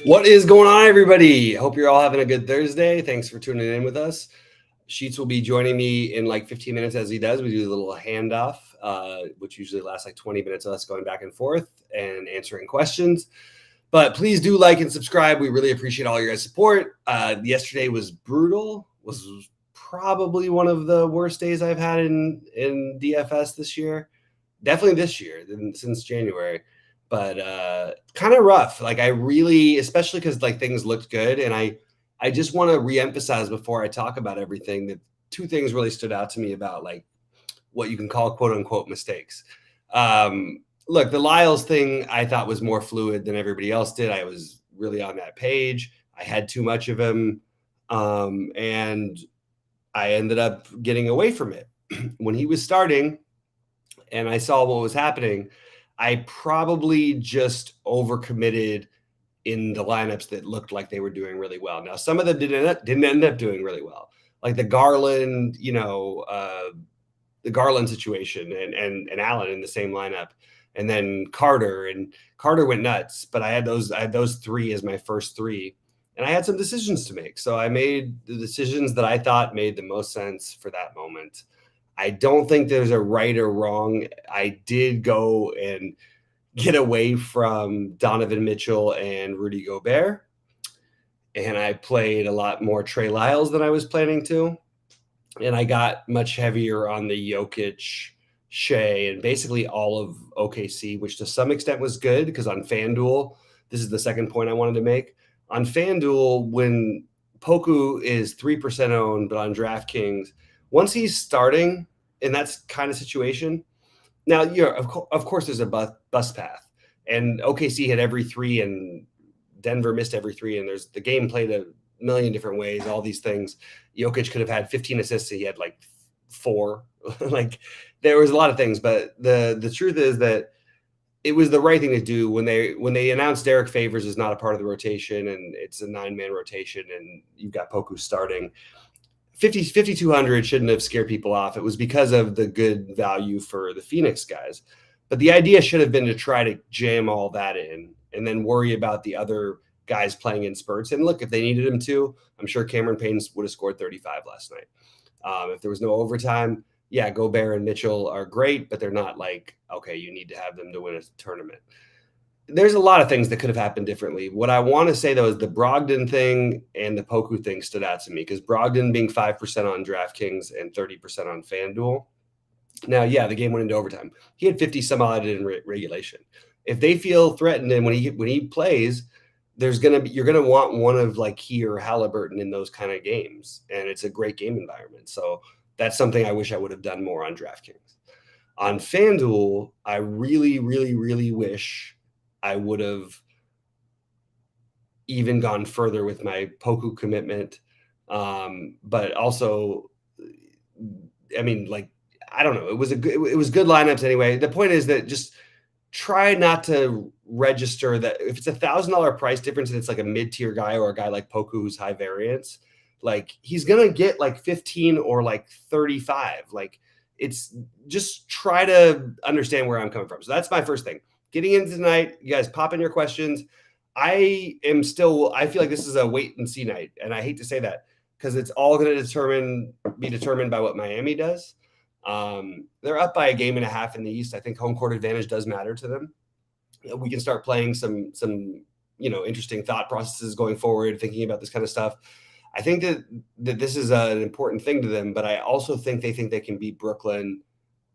What is going on, everybody? Hope you're all having a good Thursday. Thanks for tuning in with us. Sheets will be joining me in like 15 minutes as he does. We do a little handoff, which usually lasts like 20 minutes of us going back and forth and answering questions. But please do like and subscribe. We really appreciate all your guys' support. Yesterday was brutal. Was probably one of the worst days I've had in DFS this year. Definitely this year, since January. But kind of rough. Like I really, especially because like things looked good, and I just want to reemphasize before I talk about everything that two things really stood out to me about like what you can call quote unquote mistakes. Look, the Lyles thing I thought was more fluid than everybody else did. I was really on that page. I had too much of him, and I ended up getting away from it when he was starting, and I saw what was happening. I probably just overcommitted in the lineups that looked like they were doing really well. Now, some of them didn't end up doing really well, like the Garland, the Garland situation and Allen in the same lineup, and then Carter went nuts. But I had those three as my first three, and I had some decisions to make. So I made the decisions that I thought made the most sense for that moment. I don't think there's a right or wrong. I did go and get away from Donovan Mitchell and Rudy Gobert, and I played a lot more Trey Lyles than I was planning to. And I got much heavier on the Jokic, Shea, and basically all of OKC, which to some extent was good because on FanDuel, this is the second point I wanted to make. On FanDuel, when Poku is 3% owned, but on DraftKings, once he's starting in that kind of situation, now of course there's a bus path, and OKC hit every three, and Denver missed every three, and there's the game played a million different ways, all these things. Jokic could have had 15 assists. He had like 4. Like there was a lot of things, but the truth is that it was the right thing to do when they announced Derek Favors is not a part of the rotation and it's a 9-man rotation and you've got Poku starting. 5,200 shouldn't have scared people off. It was because of the good value for the Phoenix guys. But the idea should have been to try to jam all that in and then worry about the other guys playing in spurts. And look, if they needed him to, I'm sure Cameron Payne would have scored 35 last night. If there was no overtime, yeah, Gobert and Mitchell are great, but they're not like, okay, you need to have them to win a tournament. There's a lot of things that could have happened differently. What I want to say, though, is the Brogdon thing and the Poku thing stood out to me because Brogdon being 5% on DraftKings and 30% on FanDuel. Now, yeah, the game went into overtime. He had 50 some odd in regulation. If they feel threatened and when he plays, you're gonna want one of like he or Halliburton in those kind of games, and it's a great game environment. So that's something I wish I would have done more on DraftKings. On FanDuel, I really, really, really wish I would have even gone further with my Poku commitment. But also, I mean, like, I don't know. It was good lineups anyway. The point is that just try not to register that if it's $1,000 price difference and it's like a mid-tier guy or a guy like Poku who's high variance, like he's gonna get like 15 or like 35. Like it's just try to understand where I'm coming from. So that's my first thing. Getting into tonight, you guys pop in your questions. I feel like this is a wait and see night, and I hate to say that because it's all going to be determined by what Miami does. They're up by a game and a half in the East. I think home court advantage does matter to them. We can start playing some interesting thought processes going forward, thinking about this kind of stuff. I think that this is an important thing to them, but I also think they can beat Brooklyn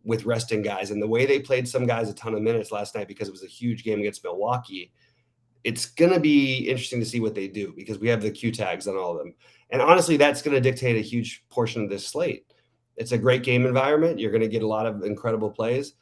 with resting guys. And the way they played some guys a ton of minutes last night because it was a huge game against Milwaukee, it's going to be interesting to see what they do because we have the Q tags on all of them. And honestly, that's going to dictate a huge portion of this slate. It's a great game environment. You're going to get a lot of incredible plays.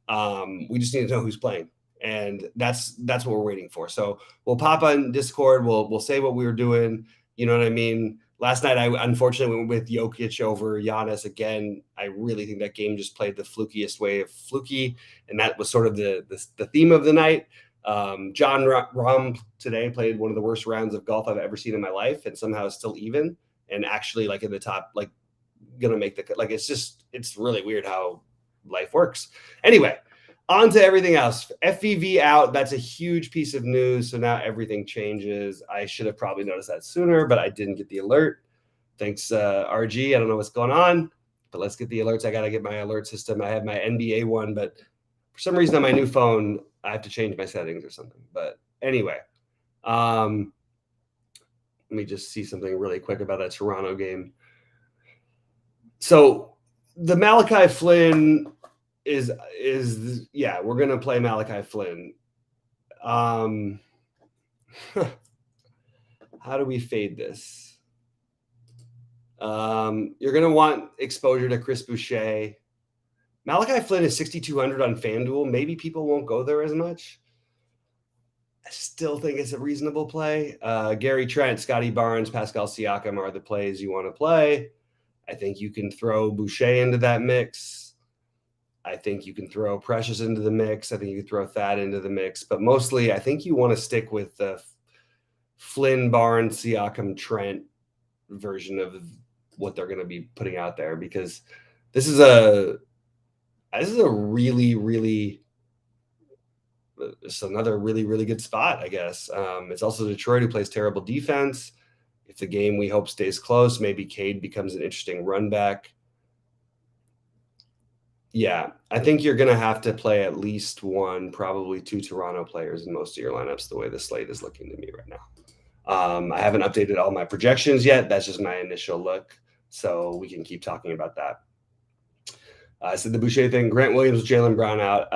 We just need to know who's playing. And that's what we're waiting for. So we'll pop on Discord. We'll say what we were doing. You know what I mean? Last night, I unfortunately went with Jokic over Giannis again. I really think that game just played the flukiest way of fluky. And that was sort of the theme of the night. John Rahm today played one of the worst rounds of golf I've ever seen in my life and somehow is still even and actually like in the top, like going to make the, like, it's really weird how life works. Anyway, On to everything else. FVV out. That's a huge piece of news. So now everything changes. I should have probably noticed that sooner, but I didn't get the alert. Thanks, RG. I don't know what's going on, but let's get the alerts. I got to get my alert system. I have my NBA one, but for some reason on my new phone, I have to change my settings or something. But anyway, let me just see something really quick about that Toronto game. So the Malachi Flynn is yeah, we're gonna play Malachi Flynn. How do we fade this? You're gonna want exposure to Chris Boucher. Malachi Flynn is 6,200 on FanDuel. Maybe people won't go there as much. I still think it's a reasonable play. Gary Trent, Scotty Barnes, Pascal Siakam are the plays you want to play. I think you can throw Boucher into that mix. I think you can throw Precious into the mix. I think you can throw Thad into the mix. But mostly, I think you want to stick with the Flynn, Barnes, Siakam, Trent version of what they're going to be putting out there, because this is a really it's another really good spot, I guess. It's also Detroit, who plays terrible defense. If the game we hope stays close, maybe Cade becomes an interesting run back. Yeah, I think you're going to have to play at least one, probably two Toronto players in most of your lineups, the way the slate is looking to me right now. I haven't updated all my projections yet. That's just my initial look, so we can keep talking about that. I said the Boucher thing. Grant Williams, Jaylen Brown out.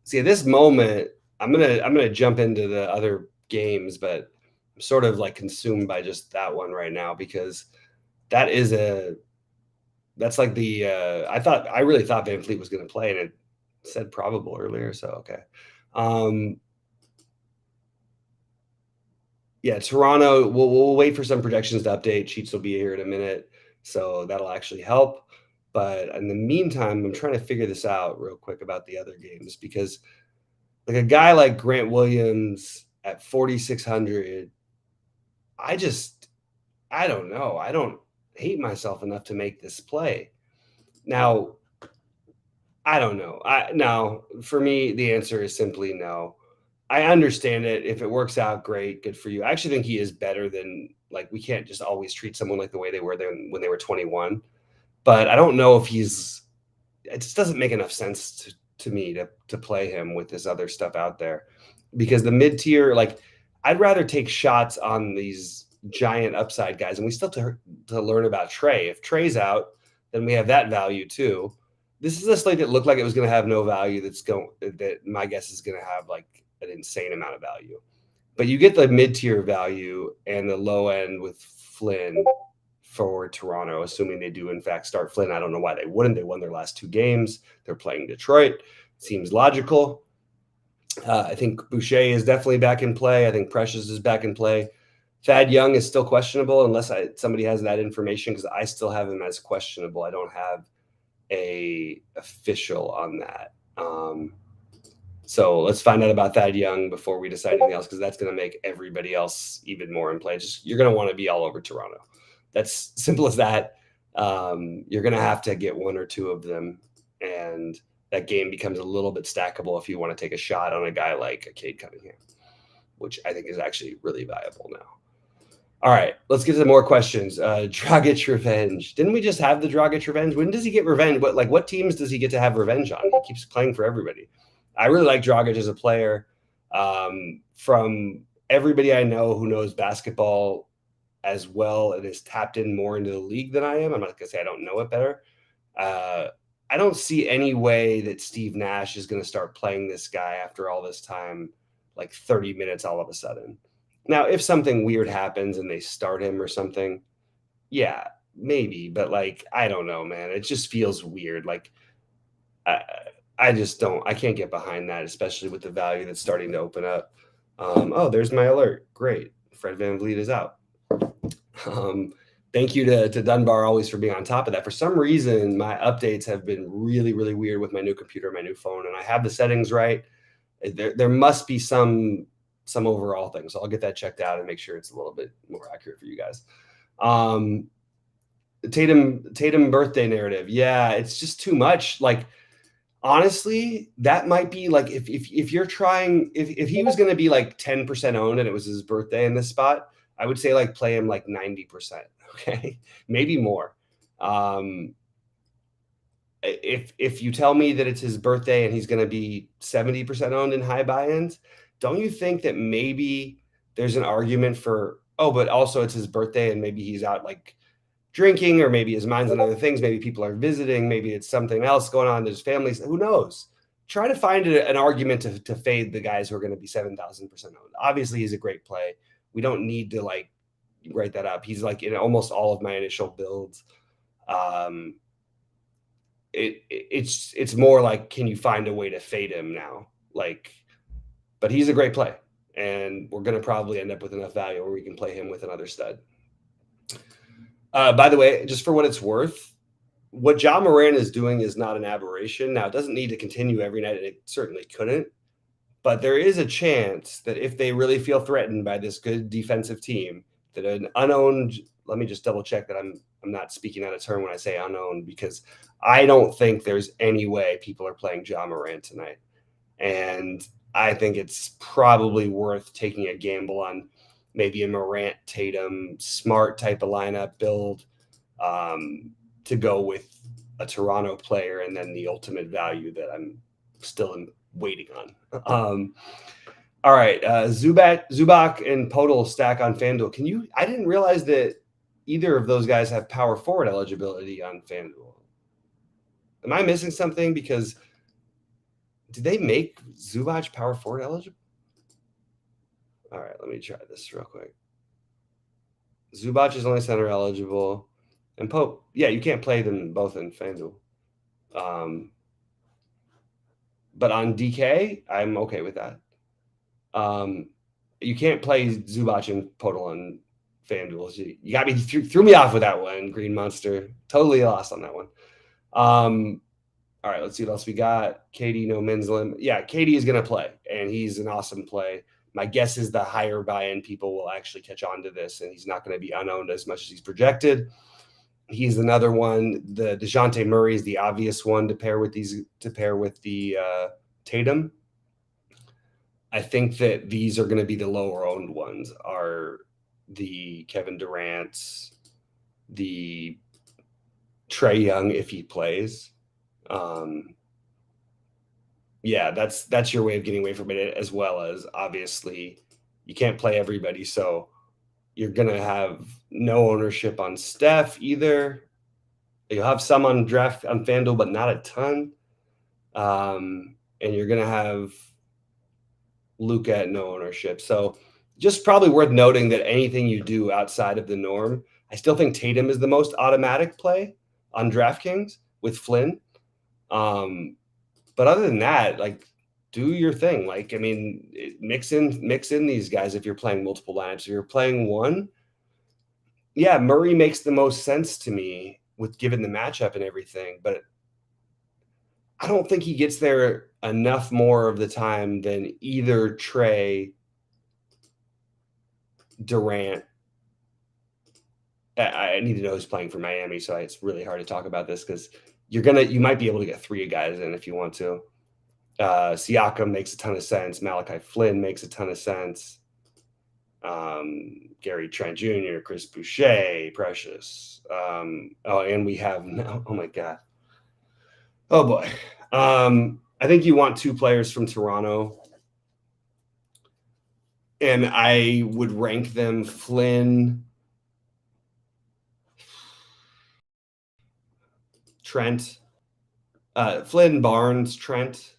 See, at this moment, I'm gonna jump into the other games, but I'm sort of like consumed by just that one right now, because that's like the I really thought Van Fleet was going to play, and it said probable earlier, so okay. Yeah, Toronto. We'll wait for some projections to update. Sheets will be here in a minute, so that'll actually help. But in the meantime, I'm trying to figure this out real quick about the other games, because like a guy like Grant Williams at 4,600, I don't know. I don't hate myself enough to make this play. Now, I don't know. No, for me, the answer is simply no. I understand it. If it works out, great, good for you. I actually think he is better than, like, we can't just always treat someone like the way they were when they were 21. But I don't know if it just doesn't make enough sense to me to play him with this other stuff out there, because the mid tier, like, I'd rather take shots on these giant upside guys, and we still have to learn about Trey. If Trey's out, then we have that value too. This is a slate that looked like it was going to have no value. That my guess is going to have like an insane amount of value. But you get the mid tier value and the low end with Flynn for Toronto, assuming they do in fact start Flynn. I don't know why they wouldn't. They won their last two games. They're playing Detroit. Seems logical. I think Boucher is definitely back in play. I think Precious is back in play. Thad Young is still questionable unless somebody has that information, because I still have him as questionable. I don't have a official on that. So let's find out about Thad Young before we decide anything else, because that's going to make everybody else even more in play. You're going to want to be all over Toronto. That's simple as that. You're going to have to get one or two of them, and that game becomes a little bit stackable if you want to take a shot on a guy like a Cade Cunningham, which I think is actually really valuable now. All right, let's get to more questions. Dragic revenge. Didn't we just have the Dragic revenge? When does he get revenge? What teams does he get to have revenge on? He keeps playing for everybody. I really like Dragic as a player. From everybody I know who knows basketball as well and is tapped in more into the league than I am, I'm not going to say I don't know it better. I don't see any way that Steve Nash is going to start playing this guy after all this time, like 30 minutes all of a sudden. Now, if something weird happens and they start him or something, yeah, maybe. But like, I don't know, man. It just feels weird. Like, I just don't. I can't get behind that, especially with the value that's starting to open up. Oh, there's my alert. Great. Fred VanVleet is out. Thank you to Dunbar always for being on top of that. For some reason, my updates have been really weird with my new computer, my new phone, and I have the settings right. There must be some overall thing, so I'll get that checked out and make sure it's a little bit more accurate for you guys. Tatum birthday narrative. Yeah, it's just too much. Like, Honestly, that might be like if you're trying if he was going to be like 10% owned and it was his birthday in this spot, I would say like play him like 90%. Okay, maybe more. Um, if you tell me that it's his birthday and he's going to be 70% owned in high buy-ins, don't you think that maybe there's an argument for, oh, but also it's his birthday and maybe he's out like drinking, or maybe his mind's on other things, maybe people are visiting, maybe it's something else going on, there's families, who knows? Try to find an argument to fade the guys who are going to be 7,000% owned. Obviously he's a great play. We don't need to like write that up. He's like in almost all of my initial builds. um it's more like, can you find a way to fade him now? Like, but he's a great play, and we're going to probably end up with enough value where we can play him with another stud. By the way, just for what it's worth, what Ja Morant is doing is not an aberration. Now, it doesn't need to continue every night, and it certainly couldn't. But there is a chance that if they really feel threatened by this good defensive team, that an unowned, let me just double check that I'm not speaking out of turn when I say unowned, because I don't think there's any way people are playing Ja Morant tonight. And I think it's probably worth taking a gamble on maybe a Morant, Tatum, Smart type of lineup build, to go with a Toronto player, and then the ultimate value that I'm still waiting on. All right, Zubac and Podol stack on FanDuel. I didn't realize that either of those guys have power forward eligibility on FanDuel. Am I missing something? Because did they make Zubac power forward eligible? All right, let me try this real quick. Zubac is only center eligible, and Pope. Yeah, you can't play them both in FanDuel. But on DK, I'm okay with that. You can't play Zubac and Podol on FanDuel. You got me threw me off with that one, Green Monster. Totally lost on that one. All right, let's see what else we got. KD, no men's limit. Yeah, KD is going to play, and he's an awesome play. My guess is the higher buy-in people will actually catch on to this, and he's not going to be unowned as much as he's projected. He's another one. The DeJounte Murray is the obvious one to pair with the Tatum. I think that these are going to be the lower owned ones, are the Kevin Durant's, the Trae Young if he plays. Yeah, that's your way of getting away from it, as well as obviously you can't play everybody, so you're gonna have no ownership on Steph either. You'll have some on FanDuel, but not a ton. And you're gonna have Luka at no ownership. So just probably worth noting that anything you do outside of the norm, I still think Tatum is the most automatic play on DraftKings with Flynn. But other than that, like, do your thing. Like, I mean, mix in these guys if you're playing multiple lineups. If you're playing one, yeah, Murray makes the most sense to me with given the matchup and everything, but I don't think he gets there enough more of the time than either Trae, Durant. I need to know who's playing for Miami, so it's really hard to talk about this because you might be able to get three guys in if you want to. Siakam makes a ton of sense. Malachi Flynn makes a ton of sense. Gary Trent Jr., Chris Boucher, Precious. And we have now. Oh my God. Oh boy. I think you want two players from Toronto, and I would rank them Flynn, Trent, Flynn, Barnes, Trent,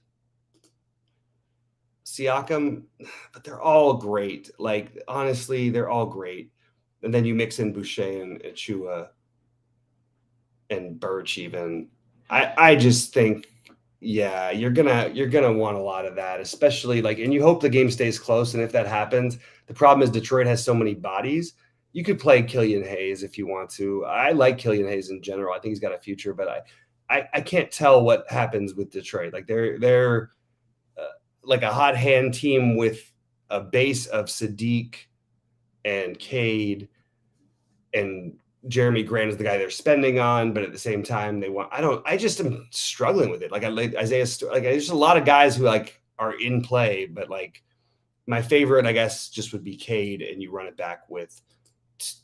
Siakam, but they're all great. Like, honestly, they're all great. And then you mix in Boucher and Achua and Birch even. I just think, yeah, you're gonna want a lot of that, especially like, and you hope the game stays close. And if that happens, the problem is Detroit has so many bodies. You could play Killian Hayes if you want to. I like Killian Hayes in general. I think he's got a future, but I can't tell what happens with Detroit. Like they're like a hot hand team with a base of Sadiq and Cade and Jeremy Grant is the guy they're spending on, but at the same time, they want. I just am struggling with it. Like I like Isaiah. Like there's a lot of guys who like are in play, but like my favorite, I guess, just would be Cade, and you run it back with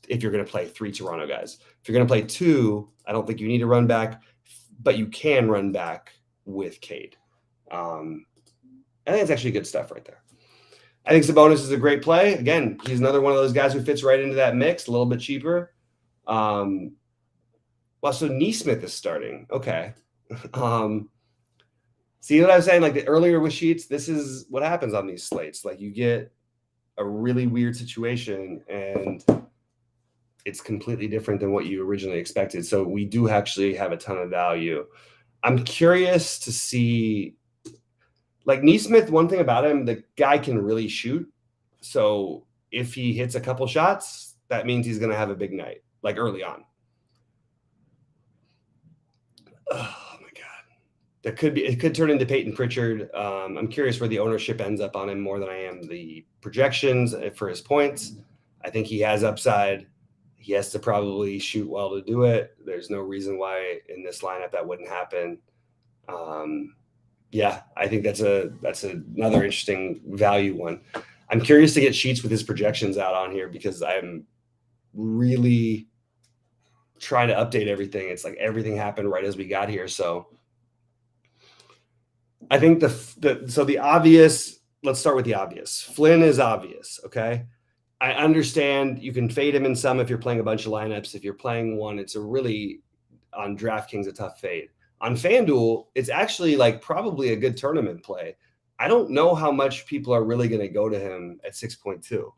if you're going to play 3 Toronto guys. If you're going to play 2, I don't think you need to run back, but you can run back with Cade. I think it's actually good stuff right there. I think Sabonis is a great play. Again, he's another one of those guys who fits right into that mix, a little bit cheaper. Well, so Nesmith is starting. Okay. See what I was saying? Like the earlier with Sheets, this is what happens on these slates. Like you get a really weird situation and it's completely different than what you originally expected. So we do actually have a ton of value. I'm curious to see, like Nesmith, one thing about him, the guy can really shoot. So if he hits a couple shots, that means he's going to have a big night, like early on. Oh my God. It could turn into Peyton Pritchard. I'm curious where the ownership ends up on him more than I am the projections for his points. I think he has upside. He has to probably shoot well to do it. There's no reason why in this lineup that wouldn't happen. Yeah, I think that's another interesting value one. I'm curious to get Sheets with his projections out on here because I'm really trying to update everything. It's like everything happened right as we got here. So I think the obvious, let's start with the obvious. Flynn is obvious. Okay. I understand you can fade him in some if you're playing a bunch of lineups. If you're playing one, it's a really on DraftKings a tough fade. On FanDuel, it's actually like probably a good tournament play. I don't know how much people are really going to go to him at 6.2.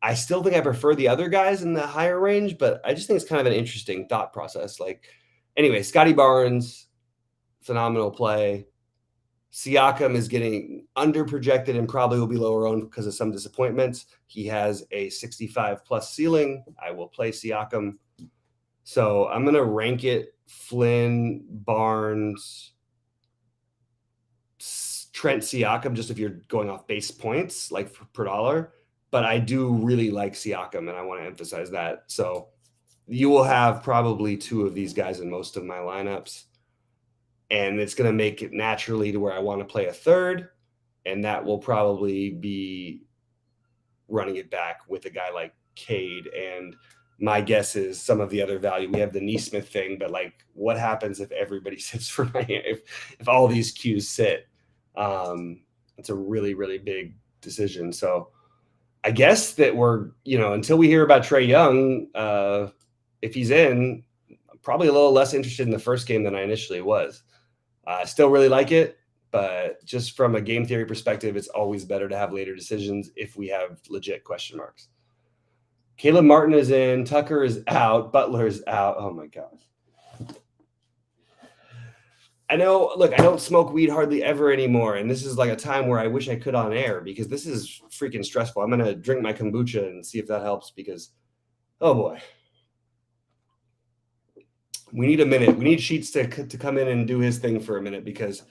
I still think I prefer the other guys in the higher range, but I just think it's kind of an interesting thought process. Like, anyway, Scotty Barnes, phenomenal play. Siakam is getting under projected and probably will be lower owned because of some disappointments. He has a 65 plus ceiling. I will play Siakam. So I'm going to rank it Flynn, Barnes, Trent, Siakam, just if you're going off base points, like per dollar. But I do really like Siakam, and I want to emphasize that. So you will have probably 2 of these guys in most of my lineups. And it's going to make it naturally to where I want to play a third. And that will probably be running it back with a guy like Cade. And my guess is some of the other value. We have the Nesmith thing, but like what happens if everybody sits for if all these Qs sit? It's a really, really big decision. So I guess that we're, until we hear about Trae Young, if he's in, I'm probably a little less interested in the first game than I initially was. I still really like it, but just from a game theory perspective, it's always better to have later decisions if we have legit question marks. Caleb Martin is in, Tucker is out, Butler is out. Oh my gosh. I know, look, I don't smoke weed hardly ever anymore, and this is like a time where I wish I could on air because this is freaking stressful. I'm going to drink my kombucha and see if that helps because, oh boy. We need a minute. We need Sheets to come in and do his thing for a minute because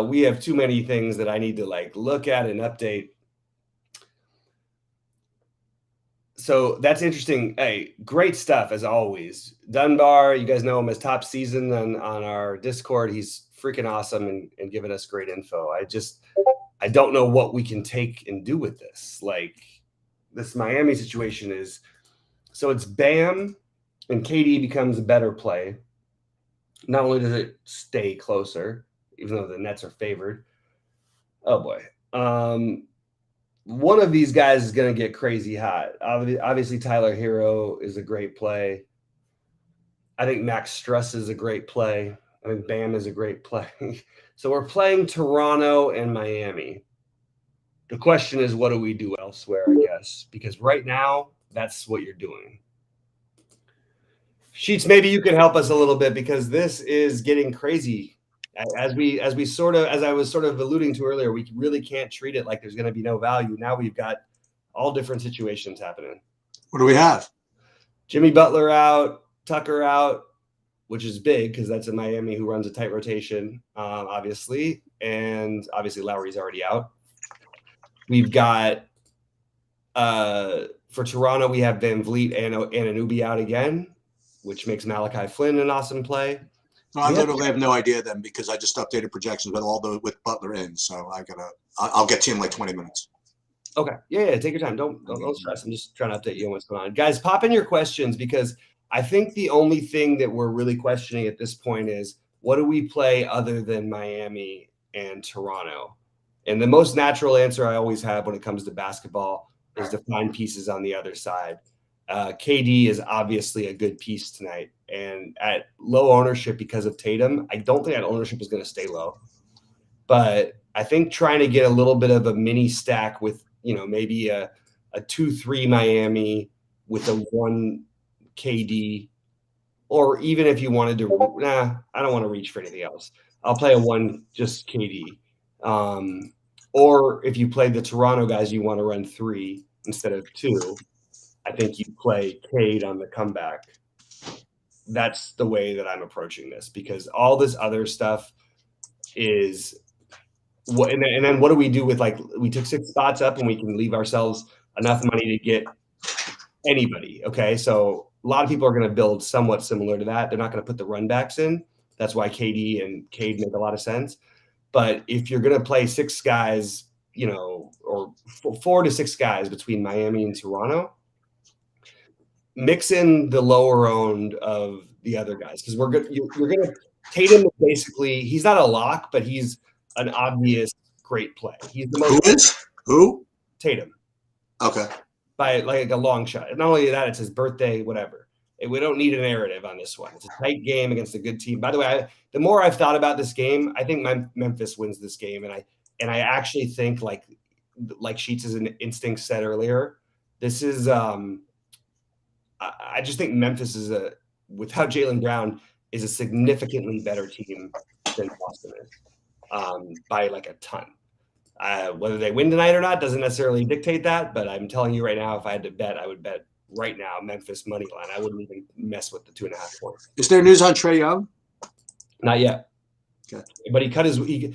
we have too many things that I need to like look at and update. So that's interesting. Hey, great stuff as always. Dunbar, you guys know him as Top Season on our Discord. He's freaking awesome and giving us great info. I don't know what we can take and do with this. Like this Miami situation is, so it's Bam and KD becomes a better play. Not only does it stay closer, even though the Nets are favored. Oh boy. One of these guys is going to get crazy hot. Obviously, Tyler Hero is a great play. I think Max Struss is a great play. I think Bam is a great play. So we're playing Toronto and Miami. The question is, what do we do elsewhere, I guess? Because right now, that's what you're doing. Sheets, maybe you can help us a little bit because this is getting crazy. As I was sort of alluding to earlier, we really can't treat it like there's going to be no value. Now we've got all different situations happening. What do we have? Jimmy Butler out, Tucker out, which is big because that's a Miami who runs a tight rotation, obviously. And obviously Lowry's already out. We've got For Toronto, we have Van Vliet and Anunoby out again, which makes Malachi Flynn an awesome play. No, I literally have no idea then because I just updated projections with Butler in. So I'll get to you in like 20 minutes. Okay. Yeah. Take your time. Don't stress. I'm just trying to update you on what's going on. Guys, pop in your questions because I think the only thing that we're really questioning at this point is what do we play other than Miami and Toronto? And the most natural answer I always have when it comes to basketball is to find pieces on the other side. KD is obviously a good piece tonight. And at low ownership because of Tatum, I don't think that ownership is going to stay low. But I think trying to get a little bit of a mini stack with, maybe a 2-3 Miami with a 1 KD, or even if you wanted to, I don't want to reach for anything else. I'll play a 1 just KD. Or if you play the Toronto guys, you want to run 3 instead of 2. I think you play Cade on the comeback. That's the way that I'm approaching this because all this other stuff is what, and then what do we do with we took 6 spots up and we can leave ourselves enough money to get anybody. Okay. So a lot of people are going to build somewhat similar to that. They're not going to put the run backs in. That's why KD and Cade make a lot of sense. But if you're going to play 6 guys, or 4 to 6 guys between Miami and Toronto, mix in the lower owned of the other guys because we're good. You're going to Tatum is basically he's not a lock, but he's an obvious great play. He's the most who Tatum. Okay, by like a long shot. Not only that, it's his birthday. Whatever. We don't need a narrative on this one. It's a tight game against a good team. By the way, the more I've thought about this game, I think Memphis wins this game, and I actually think like Sheets' instinct said earlier, this is I just think Memphis is without Jaylen Brown is a significantly better team than Boston is by like a ton. Whether they win tonight or not doesn't necessarily dictate that, but I'm telling you right now, if I had to bet, I would bet right now Memphis money line. I wouldn't even mess with the 2.5 points. Is there news on Trae Young? Not yet. Okay, but he cut his. We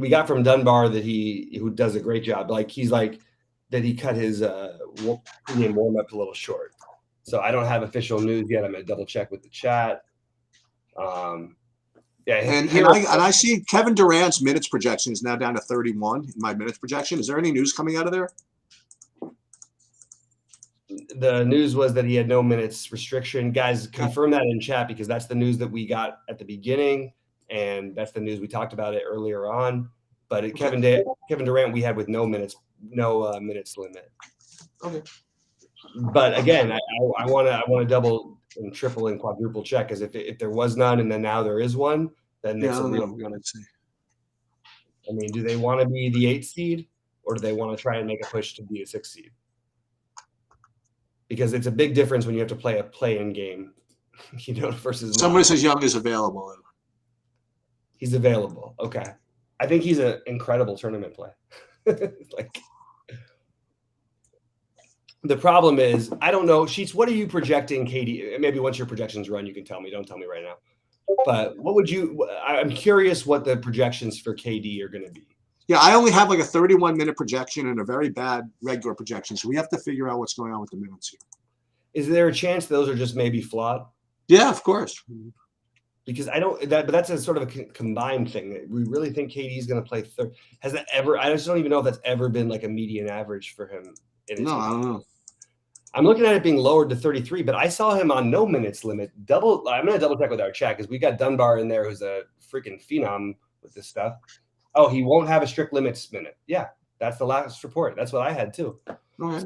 got from Dunbar that who does a great job. He's like that he cut his game warm up a little short. So I don't have official news yet. I'm gonna double check with the chat. And I see Kevin Durant's minutes projection is now down to 31 in my minutes projection. Is there any news coming out of there? The news was that he had no minutes restriction. Guys, confirm that in chat because that's the news that we got at the beginning, and that's the news we talked about it earlier on. But Kevin Durant, we had with no minutes limit. Okay. But again, I want to double and triple and quadruple check because if there was none and then now there is one, then it's a real. I mean, do they want to be the 8th seed or do they want to try and make a push to be a 6th seed? Because it's a big difference when you have to play a play-in game, versus somebody says Young is available. He's available. Okay, I think he's an incredible tournament play. The problem is, I don't know, Sheets, what are you projecting, KD? Maybe once your projections run, you can tell me. Don't tell me right now. But I'm curious what the projections for KD are going to be. Yeah, I only have like a 31-minute projection and a very bad regular projection. So we have to figure out what's going on with the minutes here. Is there a chance those are just maybe flawed? Yeah, of course. Because but that's a sort of a combined thing. We really think KD is going to play third. Has that ever? I just don't even know if that's ever been like a median average for him. No, I don't know. I'm looking at it being lowered to 33, but I saw him on no minutes limit. I'm going to double check with our chat because we got Dunbar in there who's a freaking phenom with this stuff. Oh, he won't have a strict limits minute. Yeah, that's the last report. That's what I had too. Okay.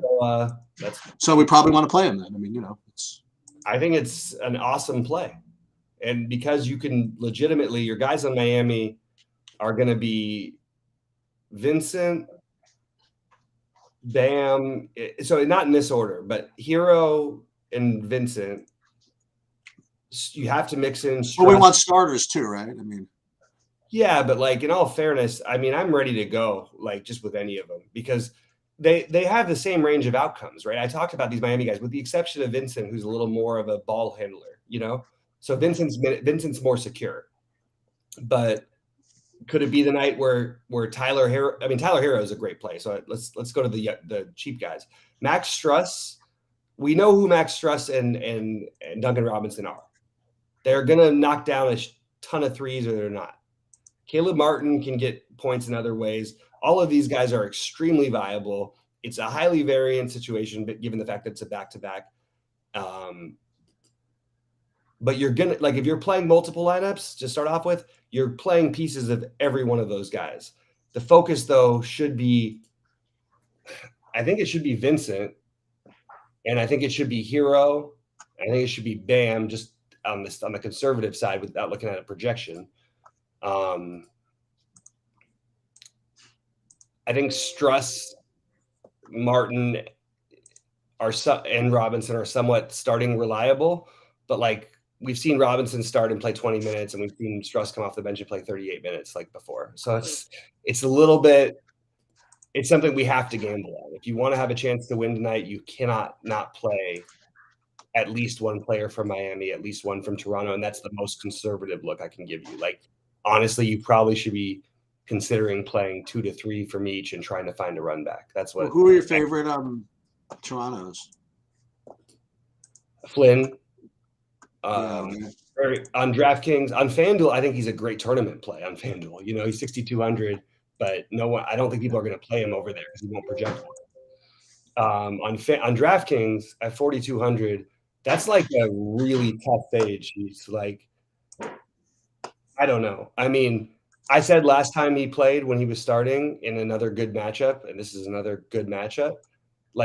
So we probably want to play him then. I mean, I think it's an awesome play. And because you can legitimately, your guys on Miami are going to be Vincent, Bam. So not in this order, but Hero and Vincent. You have to mix in. Well, we want starters too, right? I mean, yeah, but in all fairness, I mean, I'm ready to go, just with any of them because they have the same range of outcomes, right? I talked about these Miami guys, with the exception of Vincent, who's a little more of a ball handler, So Vincent's more secure, but Could it be the night where Tyler Hero? I mean, Tyler Hero is a great play. So let's go to the cheap guys. Max Struss. We know who Max Struss and Duncan Robinson are. They're gonna knock down a ton of threes, or they're not. Caleb Martin can get points in other ways. All of these guys are extremely viable. It's a highly variant situation, but given the fact that it's a back-to-back. But you're gonna if you're playing multiple lineups to start off with, you're playing pieces of every one of those guys. The focus, though, should be, I think it should be Vincent, and I think it should be Hero. I think it should be Bam, just on the conservative side without looking at a projection. I think Struss, Martin, and Robinson are somewhat starting reliable, but we've seen Robinson start and play 20 minutes, and we've seen Struss come off the bench and play 38 minutes like before. So it's a little bit, it's something we have to gamble on. If you want to have a chance to win tonight, you cannot not play at least one player from Miami, at least one from Toronto, and that's the most conservative look I can give you. Honestly, you probably should be considering playing 2 to 3 from each and trying to find a run back. That's what. Who are your favorite Torontos? Flynn. On DraftKings, on FanDuel, I think he's a great tournament play on FanDuel. He's 6,200, but I don't think people are going to play him over there because he won't project one. On DraftKings at 4,200, that's a really tough fade. He's I don't know. I mean, I said last time he played when he was starting in another good matchup, and this is another good matchup,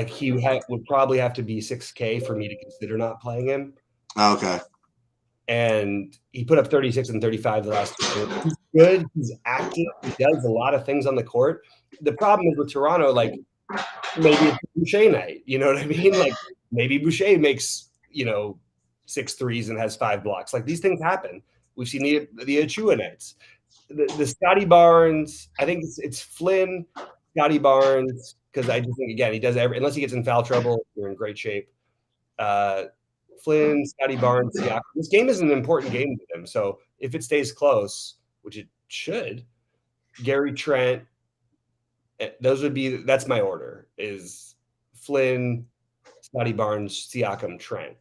he would probably have to be 6K for me to consider not playing him. Okay. And he put up 36 and 35 the last 2 games. He's good. He's active. He does a lot of things on the court. The problem is with Toronto, maybe it's Boucher night. You know what I mean? Maybe Boucher makes, 6 threes and has 5 blocks. These things happen. We've seen the Achua nights. The Scotty Barnes, I think it's Flynn, Scotty Barnes, because I just think, again, he does unless he gets in foul trouble, you're in great shape. Flynn, Scotty Barnes, yeah. This game is an important game to them. So if it stays close, which it should, Gary Trent, that's my order, is Flynn, Scotty Barnes, Siakam, Trent.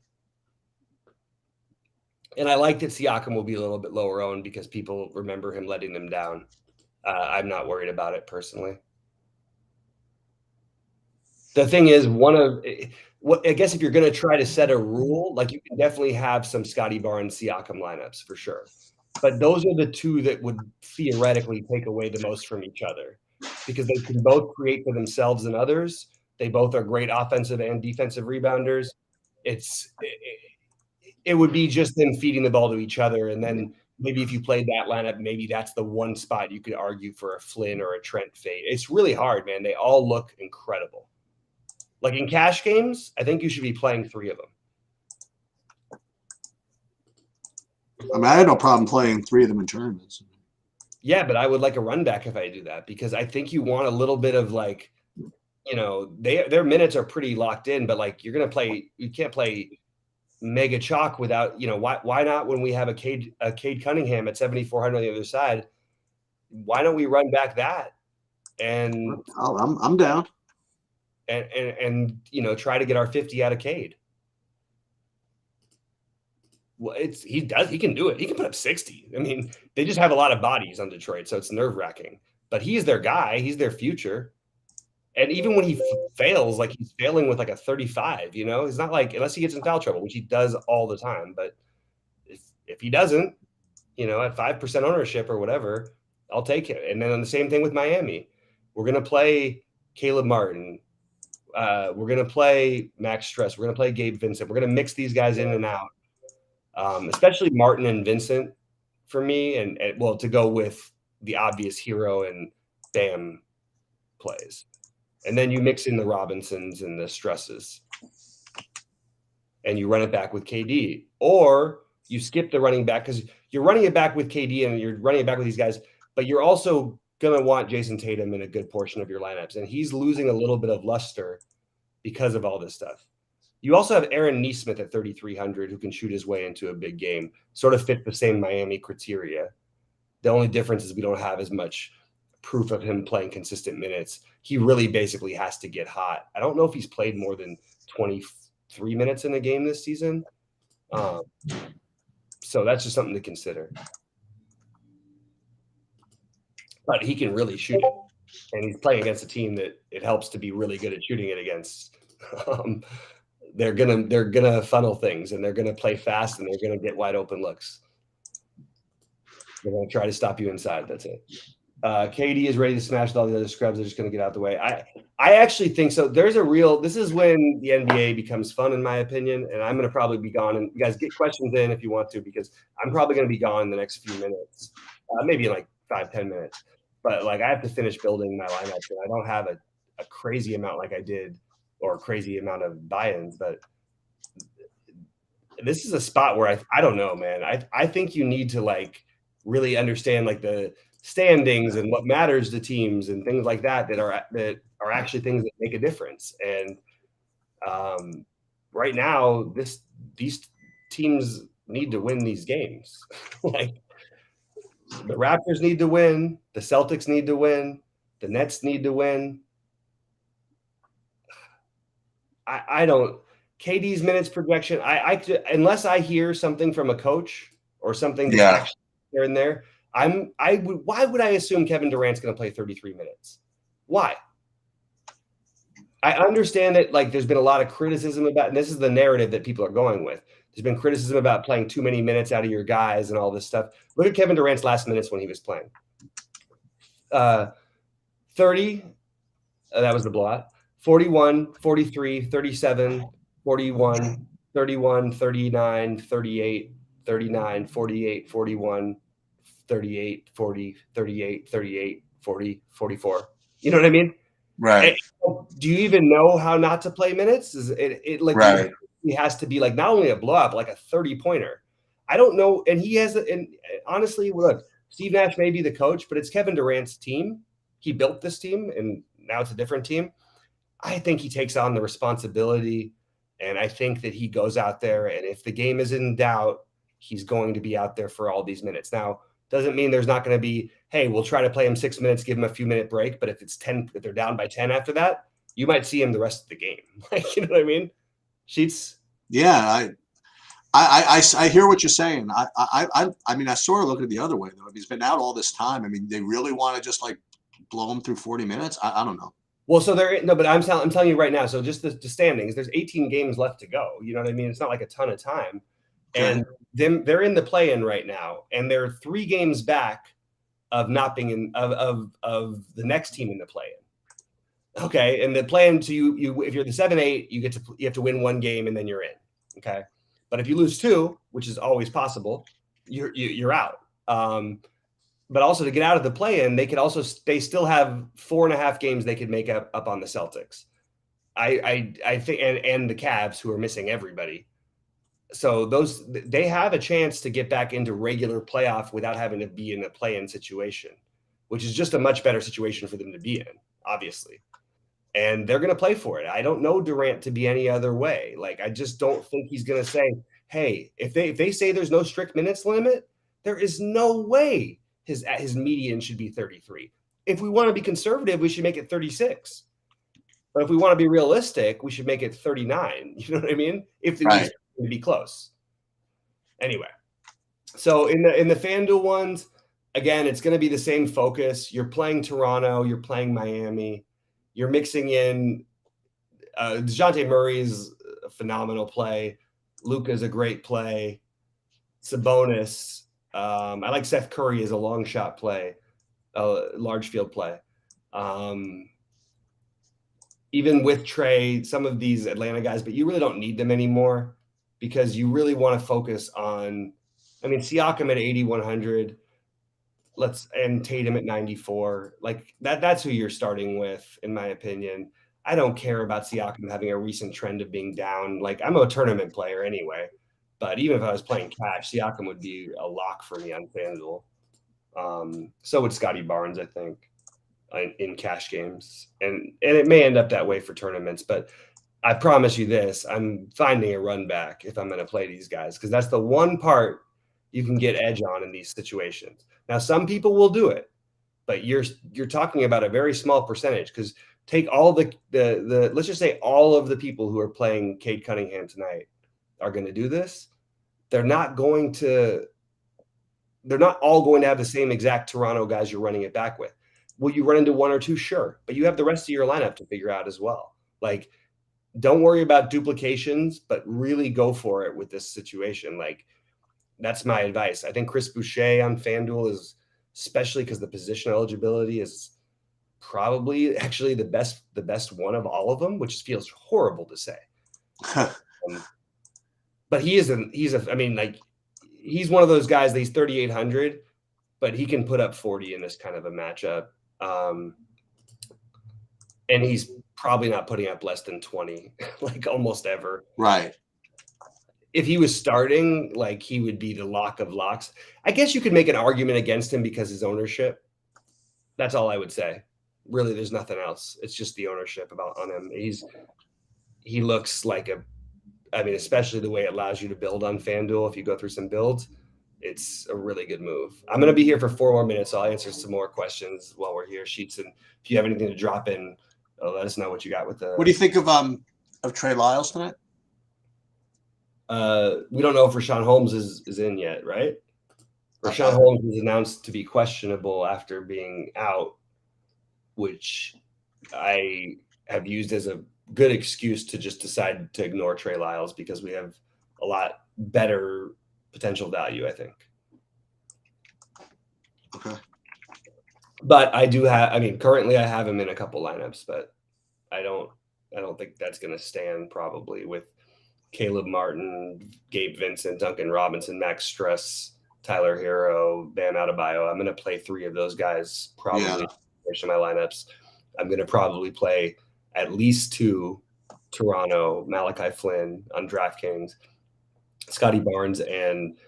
And I like that Siakam will be a little bit lower owned because people remember him letting them down. I'm not worried about it personally. The thing is, I guess if you're going to try to set a rule, you can definitely have some Scotty Barnes, Siakam lineups for sure. But those are the two that would theoretically take away the most from each other because they can both create for themselves and others. They both are great offensive and defensive rebounders. It would be just them feeding the ball to each other. And then maybe if you played that lineup, maybe that's the one spot you could argue for a Flynn or a Trent fade. It's really hard, man. They all look incredible. In cash games, I think you should be playing 3 of them. I mean, I had no problem playing 3 of them in tournaments. Yeah, but I would like a run back if I do that because I think you want a little bit of their minutes are pretty locked in, but you're going to play, you can't play mega chalk without, why not when we have a Cade Cunningham at 7,400 on the other side? Why don't we run back that? And I'm down. And try to get our 50 out of Cade. Well, he can do it. He can put up 60. I mean, they just have a lot of bodies on Detroit, so it's nerve-wracking. But he's their guy. He's their future. And even when he fails, he's failing with a 35, It's not unless he gets in foul trouble, which he does all the time. But if he doesn't, at 5% ownership or whatever, I'll take it. And then the same thing with Miami. We're going to play Caleb Martin. We're going to play Max Struss. We're going to play Gabe Vincent. We're going to mix these guys in and out, especially Martin and Vincent for me, and to go with the obvious Hero and Bam plays. And then you mix in the Robinsons and the Strusses, and you run it back with KD. Or you skip the running back because you're running it back with KD and you're running it back with these guys, but you're also going to want Jason Tatum in a good portion of your lineups. And he's losing a little bit of luster because of all this stuff. You also have Aaron Nesmith at 3,300 who can shoot his way into a big game, sort of fit the same Miami criteria. The only difference is we don't have as much proof of him playing consistent minutes. He really basically has to get hot. I don't know if he's played more than 23 minutes in a game this season. So that's just something to consider. But he can really shoot it. And he's playing against a team that it helps to be really good at shooting it against. They're gonna funnel things, and they're gonna play fast, and they're gonna get wide open looks. They're gonna try to stop you inside. That's it. KD is ready to smash with all the other scrubs. They're just gonna get out the way. I actually think so. This is when the NBA becomes fun, in my opinion. And I'm gonna probably be gone. And you guys get questions in if you want to, because I'm probably gonna be gone in the next few minutes, maybe in like 5-10 minutes. But like I have to finish building my lineup, and I don't have a crazy amount like I did, or a crazy amount of buy-ins. But this is a spot where I don't know, man. I think you need to like really understand like the standings and what matters to teams and things like that are actually things that make a difference. And right now, these teams need to win these games. Like the Raptors need to win, the Celtics need to win, the Nets need to win. I don't. KD's minutes projection. Unless I hear something from a coach or something that's actually here and there. Why would I assume Kevin Durant's going to play 33 minutes? Why? I understand that like there's been a lot of criticism about, and this is the narrative that people are going with. There's been criticism about playing too many minutes out of your guys and all this stuff. Look at Kevin Durant's last minutes when he was playing. 30, that was the blowout. 41, 43, 37, 41, 31, 39, 38, 39, 48, 41, 38, 40, 38, 38, 40, 44. You know what I mean? Right. Do you even know how not to play minutes? Is it like right. He has to be like not only a blowout, but like a 30-pointer. I don't know. And he has, and honestly, look, Steve Nash may be the coach, but it's Kevin Durant's team. He built this team, and now it's a different team. I think he takes on the responsibility, and I think that he goes out there, and if the game is in doubt, he's going to be out there for all these minutes. Now, doesn't mean there's not going to be, hey, we'll try to play him 6 minutes, give him a few minute break. But if it's 10, if they're down by 10 after that, you might see him the rest of the game. Like, you know what I mean? Sheets. Yeah, I hear what you're saying. I mean, I sort of look at it the other way though. If he's been out all this time, I mean, they really want to just like blow him through 40 minutes. I don't know. Well, so but I'm telling you right now. So just the standings, there's 18 games left to go. You know what I mean? It's not like a ton of time. And they're in the play-in right now, and they're 3 games back of not being in of the next team in the play-in. Okay, and the play-in to you if you're the 7-8, you have to win 1 game and then you're in. Okay, but if you lose 2, which is always possible, you're out. But also to get out of the play-in, they still have 4.5 games they could make up on the Celtics. I think and the Cavs, who are missing everybody. So they have a chance to get back into regular playoff without having to be in a play-in situation, which is just a much better situation for them to be in, obviously. And they're going to play for it. I don't know Durant to be any other way. Like, I just don't think he's going to say, hey, if they say there's no strict minutes limit, there is no way his median should be 33. If we want to be conservative, we should make it 36. But if we want to be realistic, we should make it 39. You know what I mean? If the to be close. Anyway, so in the FanDuel ones, again, it's going to be the same focus. You're playing Toronto, you're playing Miami, you're mixing in DeJounte Murray's a phenomenal play. Luka's a great play. Sabonis. I like Seth Curry as a long shot play, large field play. Even with Trey, some of these Atlanta guys, but you really don't need them anymore, because you really want to focus on, I mean, Siakam at 8,100, and Tatum at 94. Like that's who you're starting with, in my opinion. I don't care about Siakam having a recent trend of being down. Like, I'm a tournament player anyway, but even if I was playing cash, Siakam would be a lock for me on FanDuel. So would Scotty Barnes, I think, in cash games. And it may end up that way for tournaments, but I promise you this, I'm finding a run back if I'm going to play these guys, because that's the one part you can get edge on in these situations. Now, some people will do it, but you're talking about a very small percentage, because take all the let's just say all of the people who are playing Cade Cunningham tonight are going to do this. They're not all going to have the same exact Toronto guys you're running it back with. Will you run into one or two? Sure. But you have the rest of your lineup to figure out as well. Like, don't worry about duplications, but really go for it with this situation. Like, that's my advice. I think Chris Boucher on FanDuel is, especially because the position eligibility is probably actually the best one of all of them, which feels horrible to say. But he's one of those guys that he's 3,800, but he can put up 40 in this kind of a matchup. And he's probably not putting up less than 20, like almost ever. Right. If he was starting, like, he would be the lock of locks. I guess you could make an argument against him because his ownership. That's all I would say. Really, there's nothing else. It's just the ownership on him. He looks like especially the way it allows you to build on FanDuel. If you go through some builds, it's a really good move. I'm going to be here for 4 more minutes, so I'll answer some more questions while we're here, Sheets. And if you have anything to drop in, let us know what you got with the. What do you think of Trey Lyles tonight? We don't know if Rashawn Holmes is in yet, right? Rashawn Holmes was announced to be questionable after being out, which I have used as a good excuse to just decide to ignore Trey Lyles because we have a lot better potential value, I think. Okay. But I do have, currently I have him in a couple lineups, but I don't think that's going to stand probably with Caleb Martin, Gabe Vincent, Duncan Robinson, Max Struss, Tyler Hero, Bam Adebayo. I'm going to play 3 of those guys probably in my lineups. I'm going to probably play at least 2 Toronto, Malachi Flynn on DraftKings, Scotty Barnes and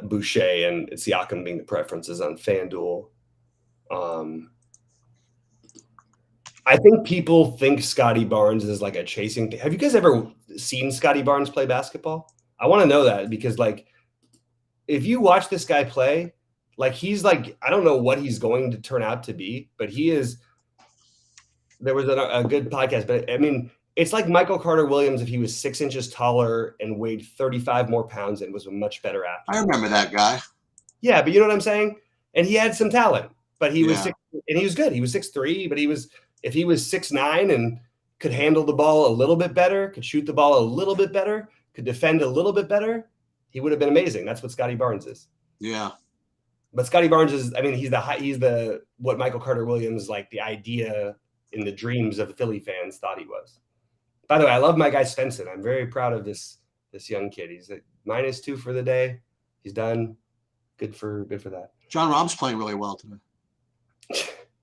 Boucher, and Siakam being the preferences on FanDuel. I think people think Scotty Barnes is like a chasing thing. Have you guys ever seen Scotty Barnes play basketball? I want to know that, because like, if you watch this guy play, like, he's like, I don't know what he's going to turn out to be, but he is. There was a good podcast, but it's like Michael Carter Williams if he was 6 inches taller and weighed 35 more pounds and was a much better athlete. I remember that guy. Yeah, but you know what I'm saying? And he had some talent, but he was 6, and he was good. He was 6'3", but if he was 6'9" and could handle the ball a little bit better, could shoot the ball a little bit better, could defend a little bit better, he would have been amazing. That's what Scotty Barnes is. Yeah. But Scotty Barnes is, he's the what Michael Carter Williams, like the idea in the dreams of Philly fans, thought he was. By the way, I love my guy Svensson. I'm very proud of this young kid. He's at -2 for the day. He's done. Good for that. John Rahm's playing really well today.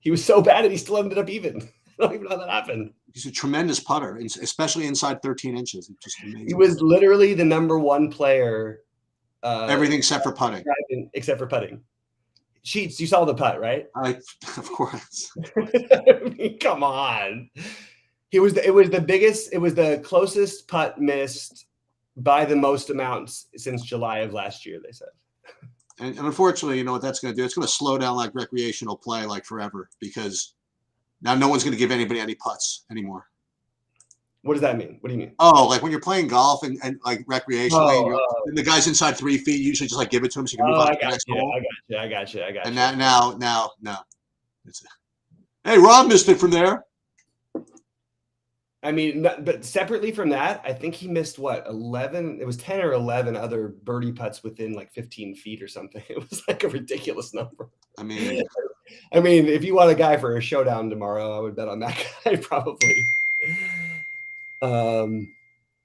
He was so bad and he still ended up even. I don't even know how that happened. He's a tremendous putter, especially inside 13 inches. It's just amazing. He was literally the number 1 player. Everything except for putting. Except for putting. Sheets, you saw the putt, right? Of course. Come on. It was the closest putt missed by the most amounts since July of last year, they said. And unfortunately, you know what that's going to do? It's going to slow down like recreational play like forever, because now no one's going to give anybody any putts anymore. What does that mean? What do you mean? Oh, like when you're playing golf and like recreationally, and the guy's inside 3 feet, you usually just like give it to him so you can move on to the next hole. I got you. And now, no. Hey, Rob missed it from there. But separately from that, I think he missed 11? It was 10 or 11 other birdie putts within like 15 feet or something. It was like a ridiculous number. If you want a guy for a showdown tomorrow, I would bet on that guy probably.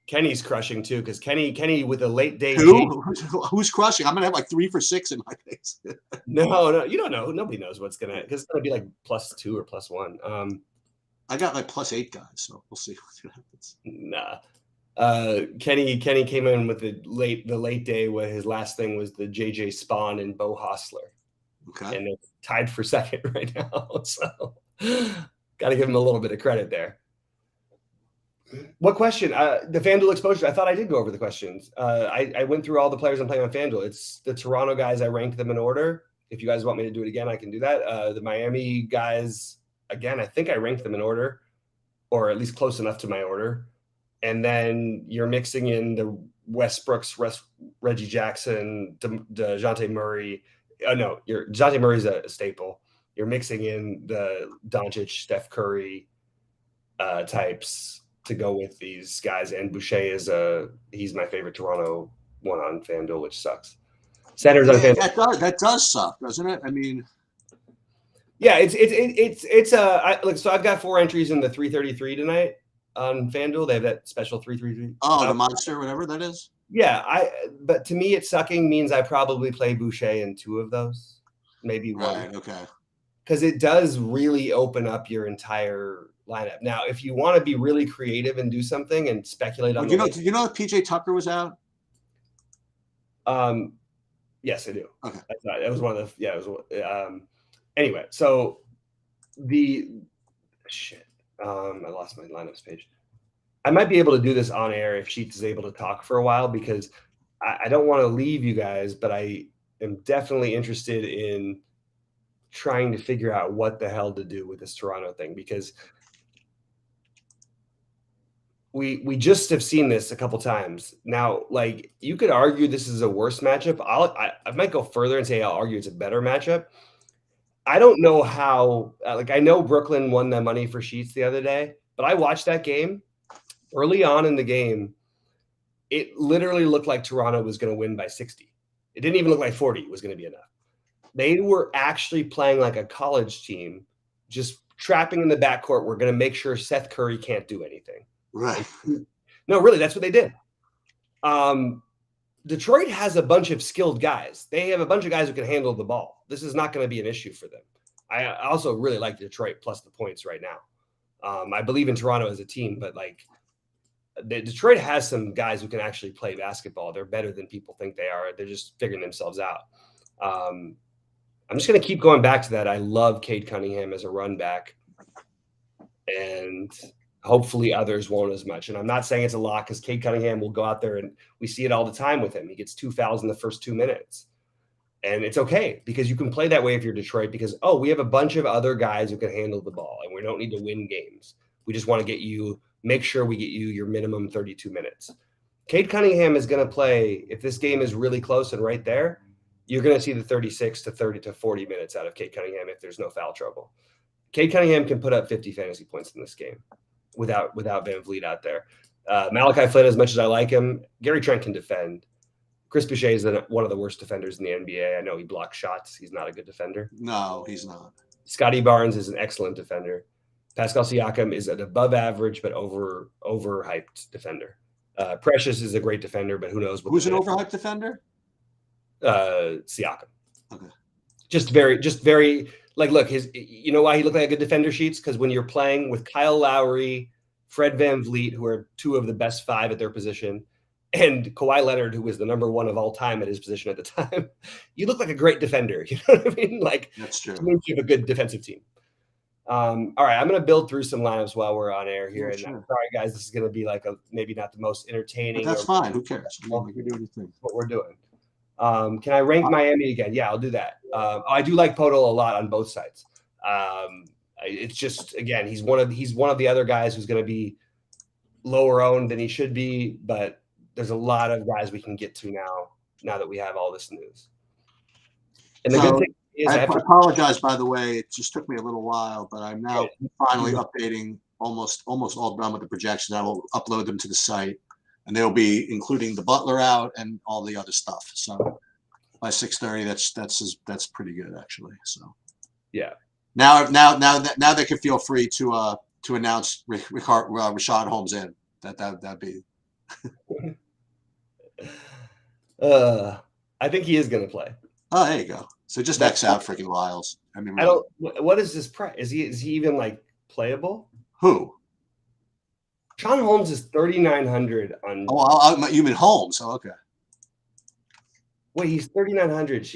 Kenny's crushing too, because Kenny with a late day. Who's crushing? I'm gonna have like 3 for 6 in my case. No, you don't know. Nobody knows because it's gonna be like +2 or +1. I got like +8 guys, so we'll see what happens. Nah. Kenny came in with the late day where his last thing was the JJ Spawn and Bo Hostler. Okay. And they're tied for second right now. So gotta give him a little bit of credit there. What question? The FanDuel exposure. I thought I did go over the questions. I went through all the players I'm playing on FanDuel. It's the Toronto guys. I ranked them in order. If you guys want me to do it again, I can do that. The Miami guys, again, I think I ranked them in order, or at least close enough to my order. And then you're mixing in the Westbrooks, Reggie Jackson, DeJounte Murray. No, DeJounte Murray's a staple. You're mixing in the Doncic, Steph Curry types to go with these guys. And Boucher he's my favorite Toronto one on FanDuel, which sucks. Centers on FanDuel. That does suck, doesn't it? I mean, yeah, so I've got 4 entries in the 333 tonight on FanDuel. They have that special 333. Oh, the monster, whatever that is. Yeah, but to me, it's sucking means I probably play Boucher in 2 of those, maybe 1. Right. Okay. Because it does really open up your entire lineup. Now, if you want to be really creative and do something and speculate on, did you know that PJ Tucker was out? Yes, I do. Okay, it was one of the It was anyway. So I lost my lineups page. I might be able to do this on air if Sheets is able to talk for a while, because I don't want to leave you guys, but I am definitely interested in trying to figure out what the hell to do with this Toronto thing, because we just have seen this a couple times now. Like, you could argue this is a worse matchup. I might go further and say I'll argue it's a better matchup. I don't know how. I know Brooklyn won the money for Sheets the other day, but I watched that game. Early on in the game, it literally looked like Toronto was going to win by 60. It didn't even look like 40 was going to be enough. They were actually playing like a college team, just trapping in the backcourt. We're going to make sure Seth Curry can't do anything. Right. No, really, that's what they did. Detroit has a bunch of skilled guys. They have a bunch of guys who can handle the ball. This is not going to be an issue for them. I also really like Detroit plus the points right now. I believe in Toronto as a team, but Detroit has some guys who can actually play basketball. They're better than people think they are. They're just figuring themselves out. I'm just going to keep going back to that. I love Cade Cunningham as a run back, and hopefully others won't as much. And I'm not saying it's a lock, because Cade Cunningham will go out there, and we see it all the time with him. He gets 2 fouls in the first 2 minutes. And it's okay, because you can play that way if you're Detroit, because, we have a bunch of other guys who can handle the ball, and we don't need to win games. We just want to make sure we get you your minimum 32 minutes. Cade Cunningham is going to play, if this game is really close and right there, you're going to see the 36 to 30 to 40 minutes out of Cade Cunningham if there's no foul trouble. Cade Cunningham can put up 50 fantasy points in this game without Van Vliet out there. Malachi Flynn, as much as I like him, Gary Trent can defend. Chris Boucher is one of the worst defenders in the NBA. I know he blocks shots. He's not a good defender. No, he's not. Scotty Barnes is an excellent defender. Pascal Siakam is an above average but overhyped defender. Precious is a great defender, but who knows? Who's an overhyped defender? Siakam. Okay. Just very look, you know why he looked like a good defender, Sheets? Because when you're playing with Kyle Lowry, Fred Van Vliet, who are 2 of the best 5 at their position, and Kawhi Leonard, who was the number 1 of all time at his position at the time, you look like a great defender. You know what I mean? That's true. You have a good defensive team. All right, I'm going to build through some lineups while we're on air here. Sure. And sorry, guys, this is going to be maybe not the most entertaining. But that's fine. Who cares? We can do anything. What we're doing. Can I rank Miami again? Yeah, I'll do that. I do like Podol a lot on both sides. It's just, again, he's one of the other guys who's going to be lower owned than he should be, but there's a lot of guys we can get to now that we have all this news. And the good thing is, I apologize, by the way. It just took me a little while, but I'm now finally updating, almost all done with the projections. I will upload them to the site, and they'll be including the Butler out and all the other stuff. So by 6:30, that's pretty good, actually. So yeah. Now they can feel free to announce Rashad Holmes in. That'd be. I think he is going to play. Oh, there you go. So just X out freaking Lyles. I mean, really. What is his price? Is he even playable? Who? Sean Holmes is 3,900 on. Oh, you mean Holmes? Oh, okay. Wait, he's 3,900.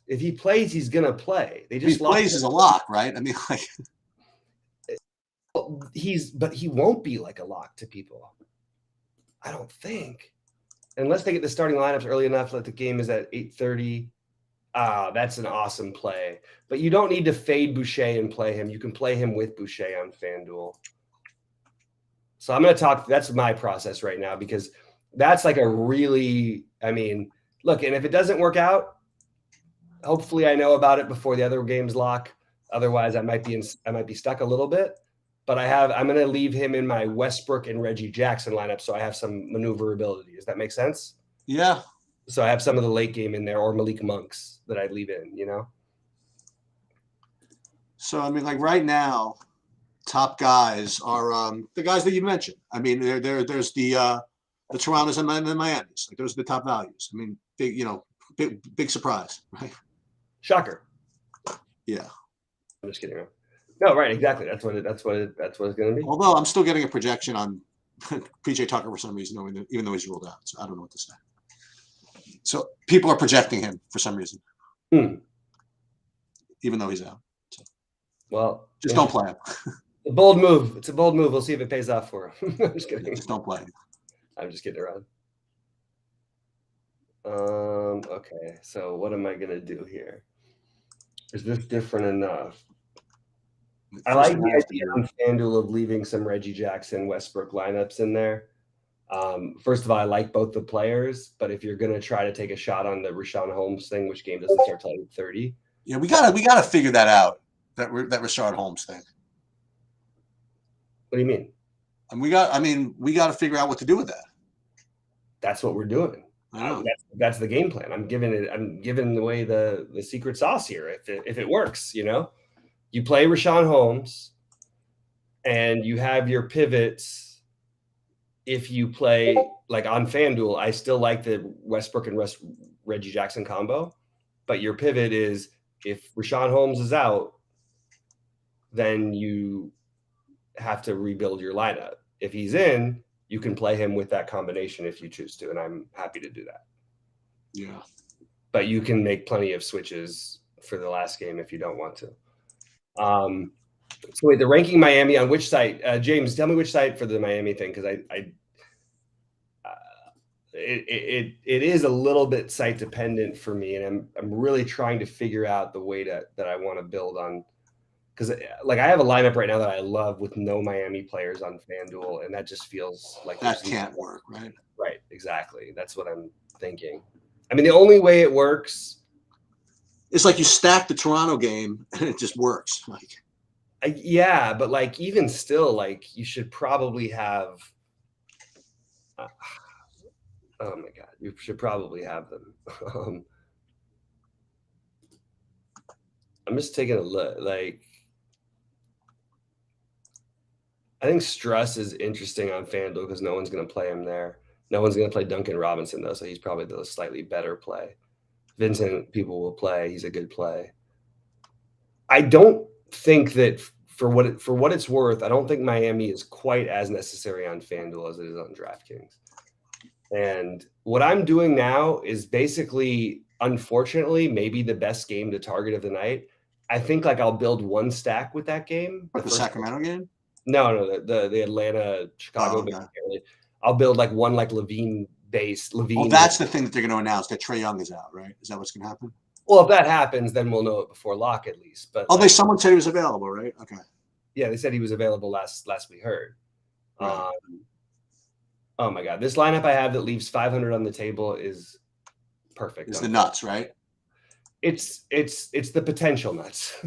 If he plays, he's gonna play. He plays as a lock, right? I mean, Well, but he won't be like a lock to people. I don't think. Unless they get the starting lineups early enough, like the game is at 8:30. That's an awesome play. But you don't need to fade Boucher and play him. You can play him with Boucher on FanDuel. So I'm going to talk. That's my process right now, because that's like a really, I mean, look, and if it doesn't work out, hopefully I know about it before the other games lock. Otherwise, I might be stuck a little bit. But I'm going to leave him in my Westbrook and Reggie Jackson lineup, so I have some maneuverability. Does that make sense? Yeah. So I have some of the late game in there, or Malik Monks that I leave in, So, I mean, like right now, top guys are the guys that you mentioned. I mean, there's the Torontos and the Miamis. Like those are the top values. I mean, big surprise, right? Shocker. Yeah. I'm just kidding. No, right, exactly. That's what it's going to be. Although I'm still getting a projection on PJ Tucker for some reason, even though he's ruled out. So I don't know what to say. So people are projecting him for some reason, even though he's out. So, well, just don't play him. A bold move. It's a bold move. We'll see if it pays off for him. I'm just kidding. Just don't play him. I'm just kidding around. Okay, so what am I going to do here? Is this different enough? I like the idea on FanDuel of leaving some Reggie Jackson, Westbrook lineups in there. First of all, I like both the players, but if you're going to try to take a shot on the Richaun Holmes thing, which game doesn't start till 8:30. Yeah, we gotta figure that out. That Richaun Holmes thing. What do you mean? And we got to figure out what to do with that. That's what we're doing. That's the game plan. I'm giving away the secret sauce here. If it works, you play Richaun Holmes, and you have your pivots. If you play like on FanDuel, I still like the Westbrook and Reggie Jackson combo, but your pivot is if Richaun Holmes is out, then you have to rebuild your lineup. If he's in, you can play him with that combination if you choose to, and I'm happy to do that. Yeah. But you can make plenty of switches for the last game if you don't want to. So wait, the ranking Miami on which site? James, tell me which site for the Miami thing, because it is a little bit site dependent for me, and I'm really trying to figure out the way that I want to build on. Because like I have a lineup right now that I love with no Miami players on FanDuel, and that just feels like that can't work, right? Right, exactly. That's what I'm thinking. I mean, the only way it works, it's like you stack the Toronto game and it just works. Yeah, but like even still, like you should probably have. Oh my God, you should probably have them. I'm just taking a look. Like, I think Struss is interesting on FanDuel because no one's going to play him there. No one's going to play Duncan Robinson, though, so he's probably the slightly better play. Vincent, people will play. He's a good play. I don't think that for what it's worth, I don't think Miami is quite as necessary on FanDuel as it is on DraftKings. And what I'm doing now is basically, unfortunately, maybe the best game to target of the night. I think like I'll build one stack with that game. But the Sacramento game? No, the Atlanta Chicago game. I'll build like one like Levine base. Oh, that's the thing that they're going to announce, that Trae Young is out, right? Is that what's going to happen? Well, if that happens, then we'll know it before lock at least. But someone said he was available, right? Okay. Yeah, they said he was available last we heard. Right. Oh my God, this lineup I have that leaves 500 on the table is perfect. It's the nuts, right? It's the potential nuts.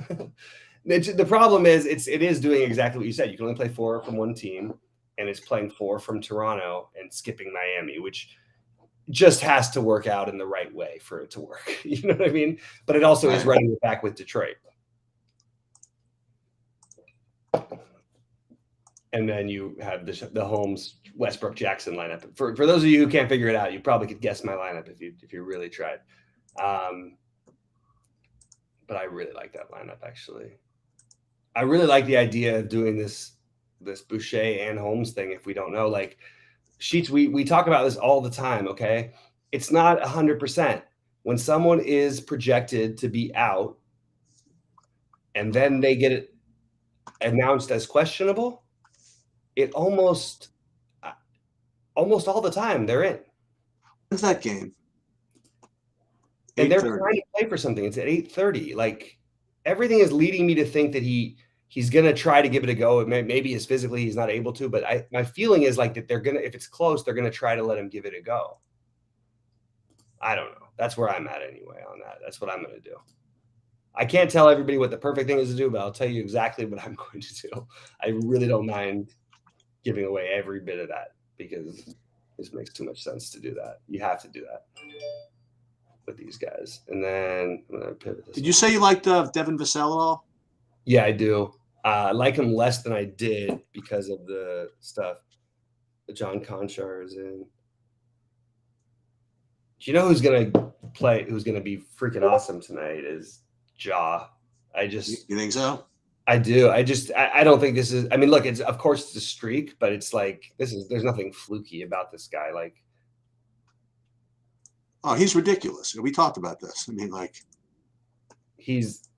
The problem is it is doing exactly what you said. You can only play 4 from one team, and it's playing 4 from Toronto and skipping Miami, which just has to work out in the right way for it to work. You know what I mean? But it also is running it back with Detroit. And then you have the Holmes, Westbrook, Jackson lineup. For those of you who can't figure it out, you probably could guess my lineup if you really tried. But I really like that lineup, actually. I really like the idea of doing this Boucher and Holmes thing. If we don't know, like Sheets, we talk about this all the time. Okay, it's not 100%. When someone is projected to be out, and then they get it announced as questionable, it almost all the time they're in. When's that game? And they're 8:30. trying to play for something. It's at 8:30. Like everything is leading me to think that he's gonna try to give it a go. Maybe is physically he's not able to, but my feeling is like that they're gonna, if it's close, they're gonna try to let him give it a go. I don't know. That's where I'm at anyway on that. That's what I'm gonna do. I can't tell everybody what the perfect thing is to do, but I'll tell you exactly what I'm going to do. I really don't mind giving away every bit of that because this makes too much sense to do that. You have to do that with these guys. And then I'm gonna pivot this. Did you say you liked Devin Vassell at all? Yeah, I do. I like him less than I did because of the stuff that John Conchar is in. Do you know who's gonna play? Who's gonna be freaking awesome tonight? Is Ja. You think so? I do. I don't think this is. I mean, look, it's of course it's a streak, but it's like there's nothing fluky about this guy. Like, oh, he's ridiculous. We talked about this. I mean, like, it's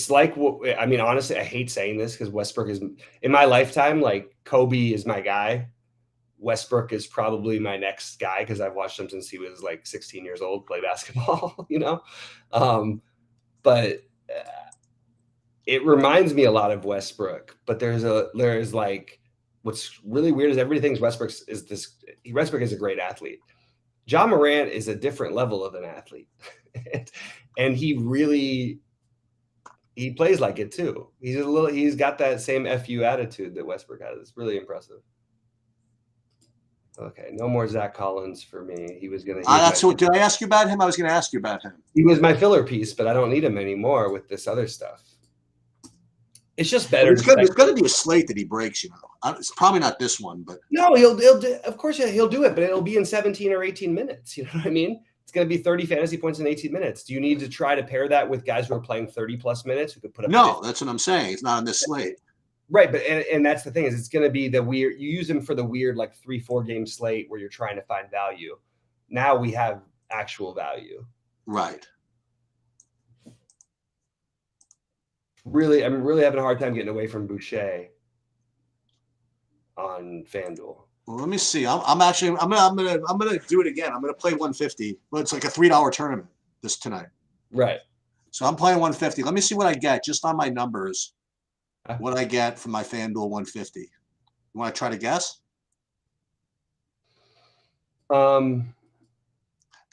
like, I mean, honestly, I hate saying this because Westbrook is in my lifetime. Like, Kobe is my guy. Westbrook is probably my next guy because I've watched him since he was like 16 years old play basketball. But it reminds me a lot of Westbrook. But there's like, what's really weird is everybody thinks Westbrook is a great athlete. Ja Morant is a different level of an athlete, and he plays like it too. He's got that same FU attitude that Westbrook has. It's really impressive. Okay, no more Zach Collins for me. He was gonna. Did I ask you about him? I was going to ask you about him. He was my filler piece, but I don't need him anymore with this other stuff. It's just better. It's going to be a slate that he breaks. It's probably not this one, but no, he'll do, of course he'll do it, but it'll be in 17 or 18 minutes. You know what I mean? It's going to be 30 fantasy points in 18 minutes. Do you need to try to pair that with guys who are playing 30 plus minutes who could put up? No, 50? That's what I'm saying. It's not on this slate. Right, but and that's the thing is it's going to be the weird. You use him for the weird like 3-4 game slate where you're trying to find value. Now we have actual value. Right. Really, I'm really having a hard time getting away from Boucher on FanDuel. Well, let me see. I'm gonna do it again. I'm gonna play 150. Well, it's like a $3 tournament tonight. Right. So I'm playing 150. Let me see what I get just on my numbers. What I get from my FanDuel 150. You want to try to guess? The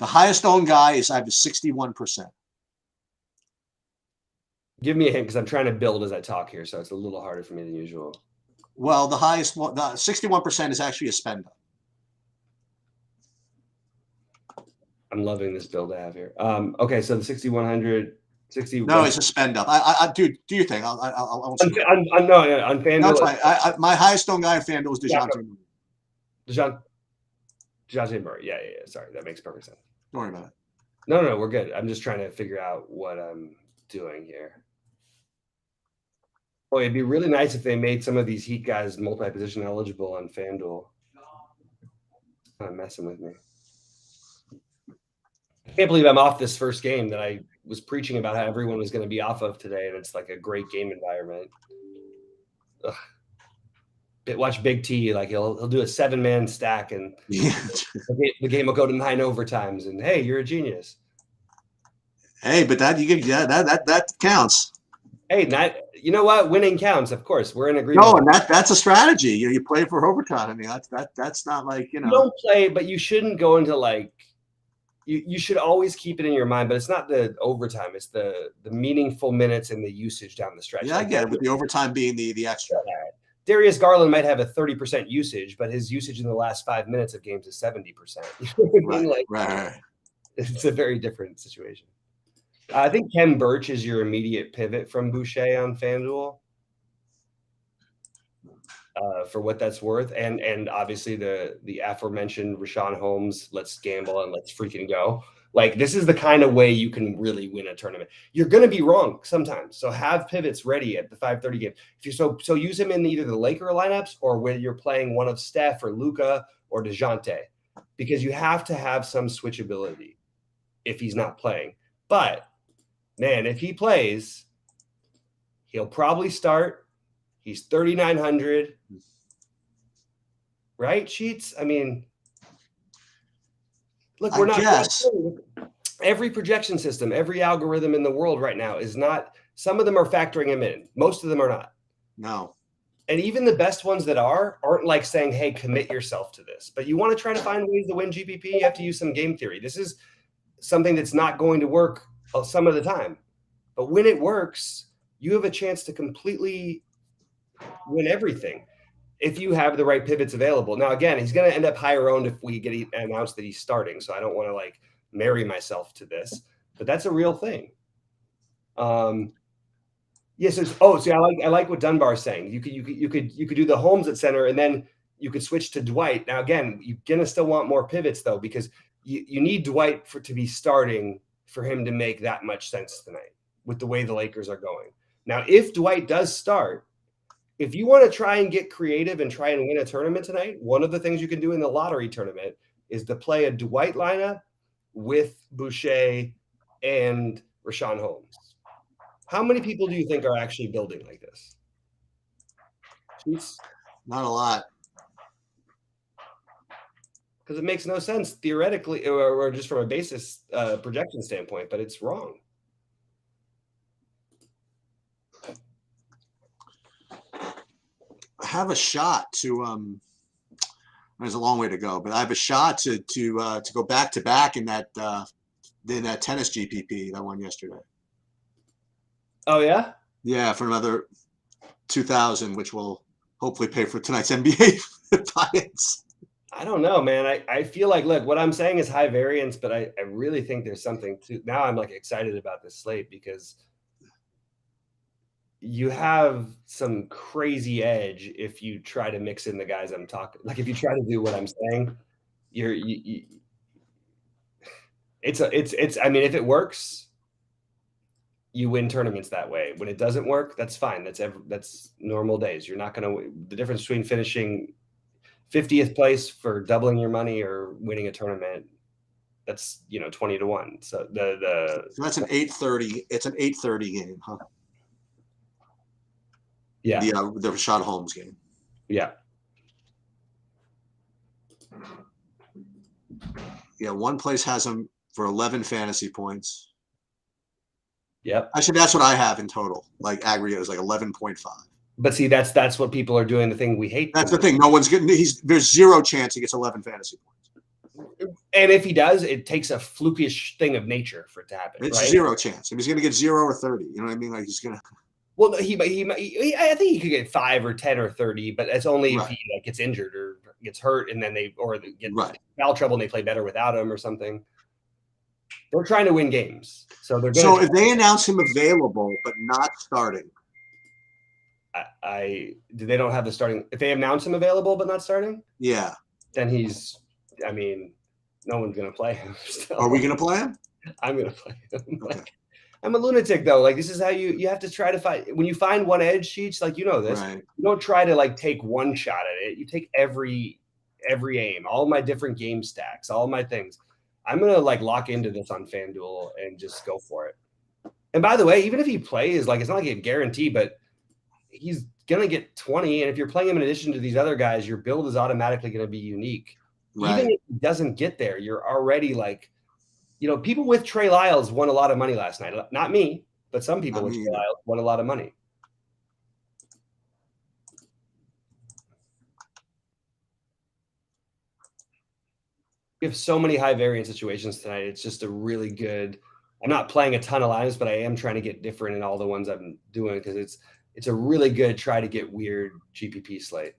highest owned guy is I have a 61%. Give me a hint because I'm trying to build as I talk here, so it's a little harder for me than usual. Well, the 61% is actually a spend up. I'm loving this build I have here. Okay, so the 6,100. 60. No, it's a spend up. I do your thing. I'll on FanDuel. No, it's fine. My highest owned guy on FanDuel is DeJounte Murray. DeJounte Murray. Yeah. Sorry, that makes perfect sense. Don't worry about it. No, we're good. I'm just trying to figure out what I'm doing here. Oh, it'd be really nice if they made some of these Heat guys multi-position eligible on FanDuel. Kind of messing with me. I can't believe I'm off this first game that I was preaching about how everyone was going to be off of today, and it's like a great game environment. Ugh. Watch Big T, like he'll do a 7-man stack, and the game will go to 9 overtimes. And hey, you're a genius. Hey, but that counts. Hey, you know what? Winning counts, of course. We're in agreement. No, and that's a strategy. You play for overtime. I mean, that's not like You don't play, but you shouldn't go into like. You should always keep it in your mind, but it's not the overtime. It's the meaningful minutes and the usage down the stretch. Yeah, I get it, with the overtime being the extra. Darius Garland might have a 30% usage, but his usage in the last 5 minutes of games is 70%. You know what I mean? Right. It's a very different situation. I think Ken Birch is your immediate pivot from Boucher on FanDuel. For what that's worth, and obviously the aforementioned Richaun Holmes, let's gamble and let's freaking go. Like, this is the kind of way you can really win a tournament. You're going to be wrong sometimes, so have pivots ready at the 5:30 game. If you so use him in either the Laker lineups or when you're playing one of Steph or Luka or DeJounte, because you have to have some switchability if he's not playing. But man, if he plays, he'll probably start. He's 3,900. Right, Sheets? I mean, look, we're not. Guess. Every projection system, every algorithm in the world right now is not. Some of them are factoring him in. Most of them are not. No. And even the best ones that aren't like saying, hey, commit yourself to this. But you want to try to find ways to win GPP, you have to use some game theory. This is something that's not going to work some of the time. But when it works, you have a chance to completely win everything if you have the right pivots available. Now, again, he's going to end up higher owned if we get announced that he's starting. So I don't want to like marry myself to this, but that's a real thing. Yes. See, I like what Dunbar's saying. You could do the Holmes at center, and then you could switch to Dwight. Now, again, you're gonna still want more pivots though, because you need Dwight to be starting for him to make that much sense tonight with the way the Lakers are going. Now, if Dwight does start, if you want to try and get creative and try and win a tournament tonight, one of the things you can do in the lottery tournament is to play a Dwight lineup with Boucher and Richaun Holmes. How many people do you think are actually building like this? Jeez. Not a lot. Because it makes no sense theoretically or just from a basis projection standpoint, but it's wrong. I have a shot to there's a long way to go, but I have a shot to go back to back in that tennis GPP that won yesterday. Oh yeah? Yeah, for another 2,000, which will hopefully pay for tonight's NBA buy-ins. I don't know, man. I feel like, look, what I'm saying is high variance, but I really think there's something to now. I'm like excited about this slate because you have some crazy edge if you try to mix in the guys I'm talking. Like if you try to do what I'm saying, it's I mean, if it works, you win tournaments that way. When it doesn't work, that's fine. That's normal days. You're not going to. The difference between finishing 50th place for doubling your money or winning a tournament, that's 20 to 1. So so that's an 8:30. It's an 8:30 game, huh? Yeah. The Richaun Holmes game. Yeah. Yeah, one place has him for 11 fantasy points. Yep. Actually, that's what I have in total. Like aggregate is like 11.5. But see, that's what people are doing. The thing we hate. That's the thing. No one's getting. There's zero chance he gets 11 fantasy points. And if he does, it takes a flukish thing of nature for it to happen. It's right? Zero chance. If he's going to get 0 or 30, you know what I mean? Like he's going to. Well, he I think he could get 5 or 10 or 30, but it's only if he gets injured or gets hurt, and then they get foul trouble and they play better without him or something. They're trying to win games, so they're. So if they announce him available but not starting, they don't have the starting. If they announce him available but not starting, yeah, then he's. I mean, no one's gonna play him. Still. Are we gonna play him? I'm gonna play him. Okay. I'm a lunatic though. Like this is how you have to try to find when you find one edge sheets. Like this, right. You don't try to like take one shot at it. You take every aim, all my different game stacks, all my things. I'm gonna like lock into this on FanDuel and just go for it. And by the way, even if he plays, like it's not like a guarantee, but he's gonna get 20. And if you're playing him in addition to these other guys, your build is automatically gonna be unique. Right. Even if he doesn't get there, you're already like. People with Trey Lyles won a lot of money last night. Not me, but some people with Trey Lyles won a lot of money. We have so many high variance situations tonight. It's just a really good. I'm not playing a ton of lines, but I am trying to get different in all the ones I'm doing because it's a really good try to get weird GPP slate.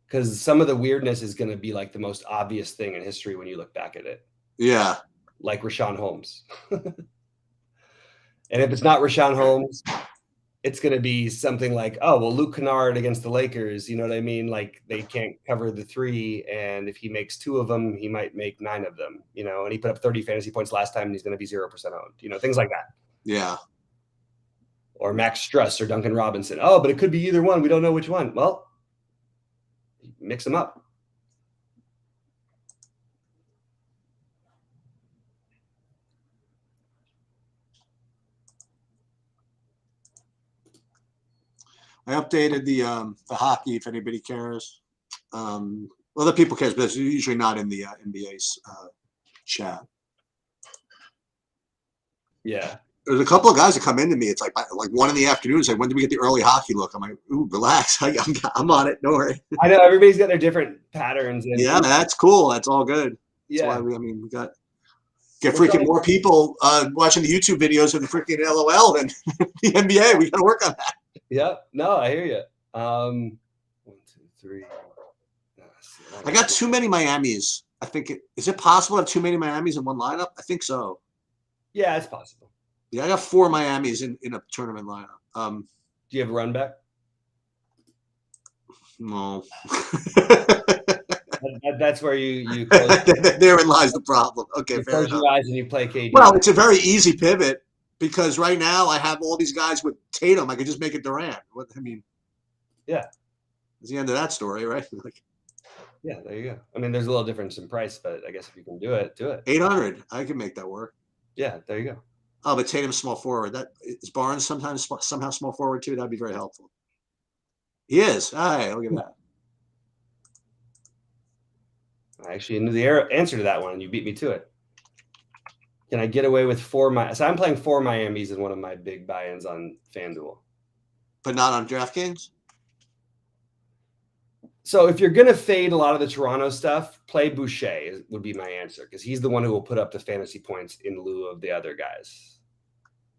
Because some of the weirdness is going to be like the most obvious thing in history when you look back at it. Yeah. Like Richaun Holmes. And if it's not Richaun Holmes, it's going to be something like, oh, well, Luke Kennard against the Lakers. You know what I mean? Like they can't cover the 3. And if he makes 2 of them, he might make 9 of them, and he put up 30 fantasy points last time and he's going to be 0% owned, things like that. Yeah. Or Max Struss or Duncan Robinson. Oh, but it could be either one. We don't know which one. Well, mix them up. I updated the hockey if anybody cares. Other people cares, but it's usually not in the NBA's chat. Yeah. There's a couple of guys that come into me. It's like 1 in the afternoon. It's like, when do we get the early hockey look? I'm like, ooh, relax. I'm on it. Don't worry. I know everybody's got their different patterns. And Yeah, that's cool. That's all good. That's yeah. why we got get freaking more people watching the YouTube videos of the freaking LOL than the NBA. We got to work on that. Yep. No, I hear you. 1, 2, 3. I got too many Miamis. I think is it possible to have too many Miamis in one lineup? I think so. Yeah, it's possible. Yeah, I got 4 Miamis in a tournament lineup. Do you have a run back? No. That's where you close. Therein lies the problem. Okay, you fair close enough. your eyes and you play KD. Well, it's a very easy pivot because right now I have all these guys with Tatum. I could just make it Durant. Yeah. It's the end of that story, right? Yeah, there you go. I mean, there's a little difference in price, but I guess if you can do it, do it. 800. I can make that work. Yeah, there you go. Oh, but Tatum's small forward. That is Barnes somehow small forward too. That'd be very helpful. He is. All right, look at that. I actually knew the answer to that one, and you beat me to it. Can I get away with 4 So I'm playing 4 Miamis in one of my big buy-ins on FanDuel. But not on DraftKings? So if you're going to fade a lot of the Toronto stuff, play Boucher would be my answer, because he's the one who will put up the fantasy points in lieu of the other guys.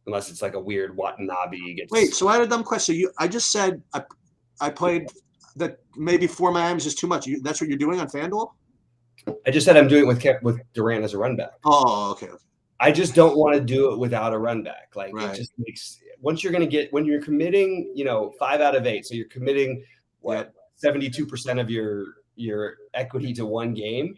Unless it's like a weird Watanabe. Wait, so I had a dumb question. I just said I played that maybe 4 Miamis is too much. That's what you're doing on FanDuel? I just said I'm doing it with Durant as a run back. Oh, okay. I just don't want to do it without a run back. Like right. It just makes when you're committing, 5 out of 8. So you're committing 72% of your equity to one game.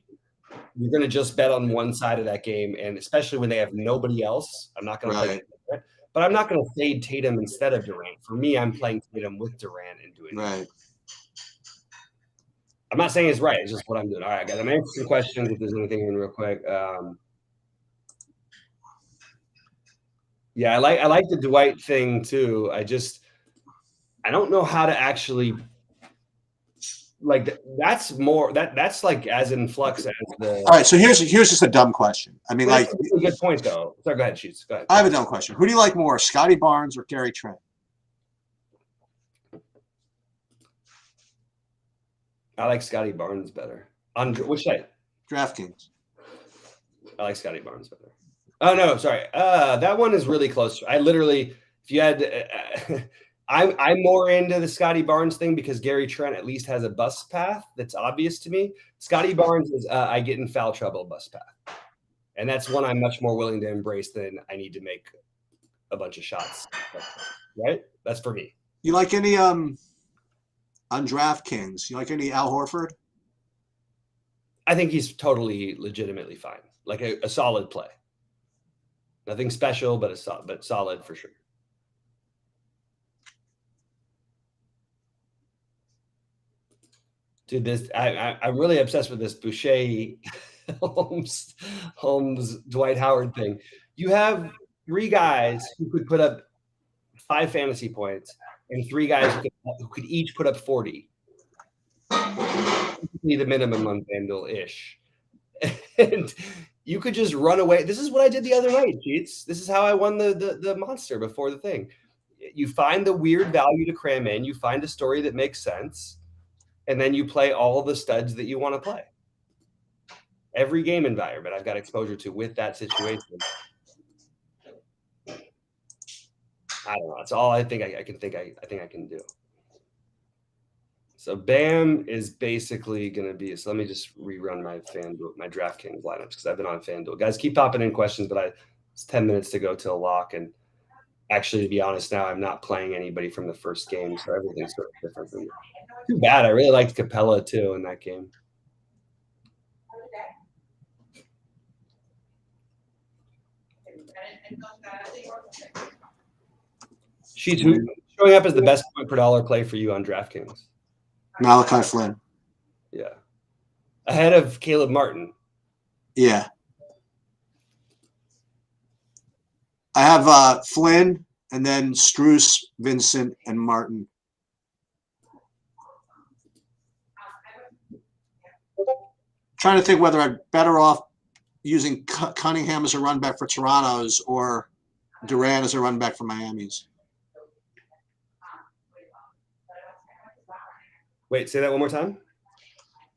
You're going to just bet on one side of that game, and especially when they have nobody else. I'm not going to play Durant, but I'm not going to fade Tatum instead of Durant. For me, I'm playing Tatum with Durant and doing right. I'm not saying it's right. It's just what I'm doing. All right, guys. I'm answering some questions if there's anything in real quick. Yeah, I like the Dwight thing too. I don't know how to actually that's more that's like as in flux as the. All right, so here's just a dumb question. I mean, that's a good point though. Sorry, go ahead, Sheets. Go ahead. I have a dumb question. Who do you like more, Scotty Barnes or Gary Trent? I like Scotty Barnes better. On which side? DraftKings. I like Scotty Barnes better. Oh no, sorry. That one is really close. I literally, if you had, I'm more into the Scotty Barnes thing because Gary Trent at least has a bus path that's obvious to me. Scotty Barnes is I get in foul trouble bus path, and that's one I'm much more willing to embrace than I need to make a bunch of shots. Right? That's for me. You like any on DraftKings? You like any Al Horford? I think he's totally legitimately fine. Like a solid play. Nothing special, but solid for sure. Dude, I'm really obsessed with this Boucher Holmes Dwight Howard thing. You have 3 guys who could put up 5 fantasy points, and 3 guys who could each put up 40. The minimum on FanDuel-ish. And you could just run away. This is what I did the other night, Cheats. This is how I won the monster before the thing. You find the weird value to cram in. You find a story that makes sense. And then you play all the studs that you want to play. Every game environment I've got exposure to with that situation. I don't know. That's all I think I can do. So Bam is basically going to be. So let me just rerun my DraftKings lineups because I've been on FanDuel. Guys, keep popping in questions, but it's 10 minutes to go till lock. And actually, to be honest, now I'm not playing anybody from the first game, so everything's sort of different from me. Too bad. I really liked Capella too in that game. She's showing up as the best point per dollar play for you on DraftKings. Malachi Flynn. Yeah. Ahead of Caleb Martin. Yeah. I have Flynn and then Strus, Vincent, and Martin trying to think whether I'm better off using Cunningham as a run back for Toronto's or Durant as a run back for Miami's. Wait, say that one more time.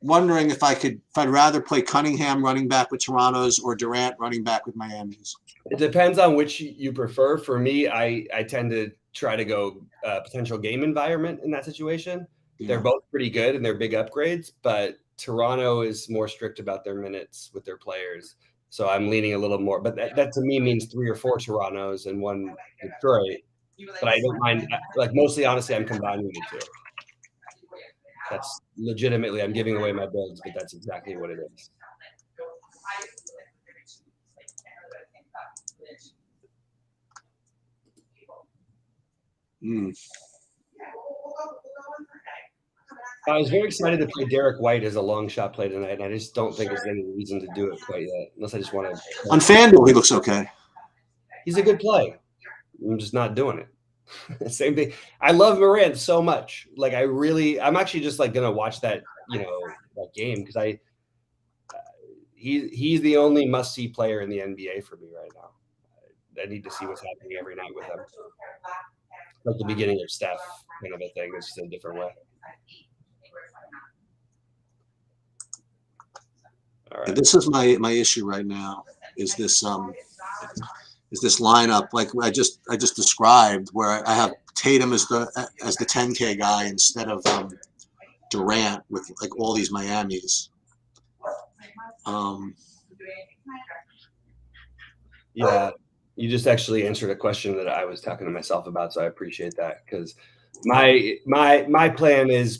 Wondering if I'd rather play Cunningham running back with Toronto's or Durant running back with Miami's. It depends on which you prefer. For me, I tend to try to go potential game environment in that situation. Yeah. They're both pretty good and they're big upgrades, but Toronto is more strict about their minutes with their players. So I'm leaning a little more, but that to me means 3 or 4 Torontos and 1 Detroit. But I don't mind, like mostly, honestly, I'm combining the two. That's legitimately, I'm giving away my builds, but that's exactly what it is. I was very excited to play Derek White as a long shot play tonight, and I just don't think there's any reason to do it quite yet, unless I just want to. On FanDuel, he looks okay. He's a good play. I'm just not doing it. Same thing. I love Morant so much. Like I'm actually just like gonna watch that, that game because he's the only must-see player in the NBA for me right now. I need to see what's happening every night with him. Like the beginning of Steph kind of a thing. It's just a different way. All right. This is my issue right now. Is this lineup like I just described, where I have Tatum as the 10K guy instead of Durant with like all these Miamis. Yeah, you just actually answered a question that I was talking to myself about, so I appreciate that because my plan is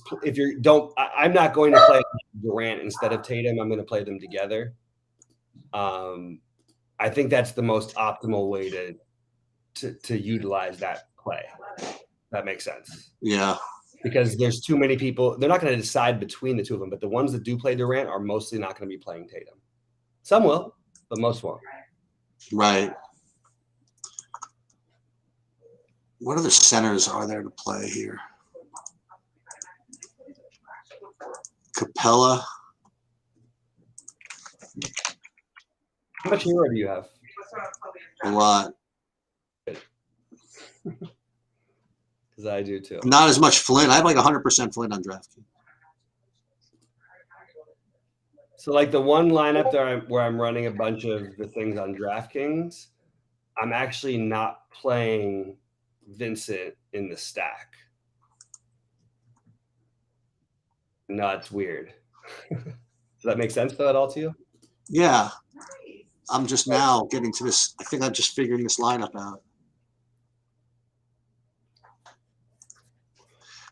I'm not going to play Durant instead of Tatum. I'm going to play them together. I think that's the most optimal way to utilize that play. That makes sense. Yeah. Because there's too many people. They're not going to decide between the two of them, but the ones that do play Durant are mostly not going to be playing Tatum. Some will, but most won't. Right. What other centers are there to play here? Capella. How much hero do you have? A lot. Because I do too. Not as much Flynn. I have like 100% Flynn on DraftKings. So like the one lineup there where I'm running a bunch of the things on DraftKings, I'm actually not playing Vincent in the stack. No, it's weird. Does that make sense though at all to you? Yeah. I'm just now getting to this. I think I'm just figuring this lineup out.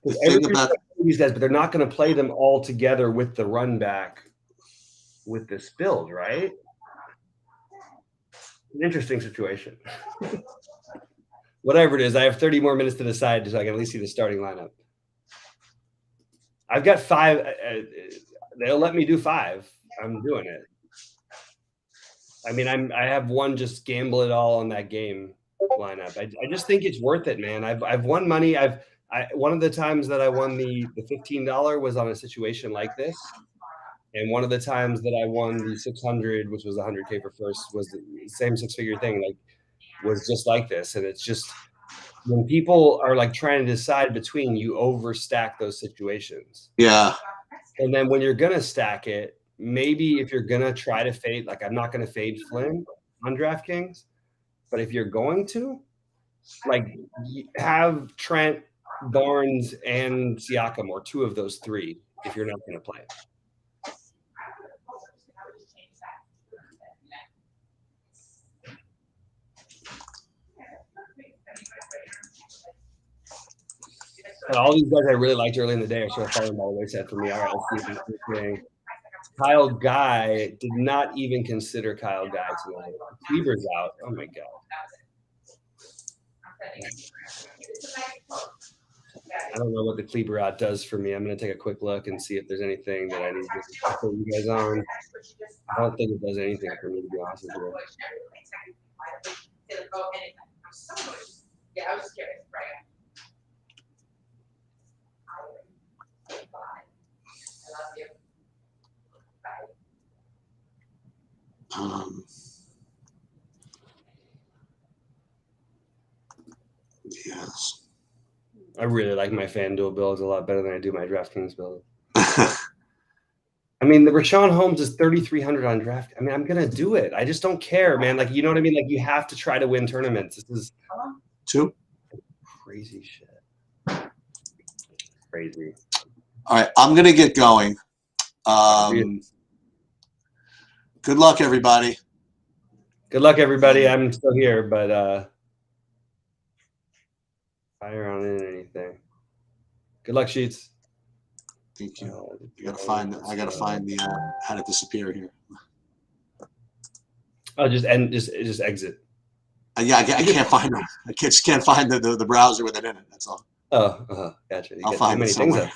The thing about these guys, but they're not going to play them all together with the run back with this build, right? An interesting situation. Whatever it is, I have 30 more minutes to decide so I can at least see the starting lineup. I've got 5. They'll let me do 5. I'm doing it. I mean, I have one just gamble it all on that game lineup. I just think it's worth it, man. I've won money. One of the times that I won the $15 was on a situation like this. And one of the times that I won the 600, which was 100K for first, was the same 6-figure thing, like was just like this. And it's just when people are like trying to decide between, you overstack those situations. Yeah. And then when you're going to stack it, maybe if you're going to try to fade, like I'm not going to fade Flynn on DraftKings, but if you're going to, like have Trent, Barnes, and Siakam, or 2 of those 3, if you're not going to play. And all these guys I really liked early in the day are sort of falling by the wayside for me. All right, let's see this thing. Kyle Guy did not even consider Kyle Guy tonight. Kleber's out. Oh my god. I don't know what the Kleber out does for me. I'm going to take a quick look and see if there's anything that I need to put you guys on. I don't think it does anything for me, to be honest with you. Yeah, I was just curious. Right. I love you. Bye. Yes. I really like my FanDuel builds a lot better than I do my DraftKings build. I mean, the Rashawn Holmes is 3,300 on draft. I mean, I'm gonna do it. I just don't care, man. Like, you know what I mean? Like, you have to try to win tournaments. This is 2. crazy shit. Crazy. All right, I'm gonna get going. Good luck, everybody. Good luck, everybody. I'm still here, but fire on in anything. Good luck, Sheets. Thank you. I gotta find the how to disappear here. Oh, just exit. Yeah, I can't find it. I just can't find the browser with it in it. That's all. Oh, gotcha. You I'll got find too many it things somewhere. up.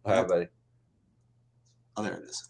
All right, buddy. Oh, there it is.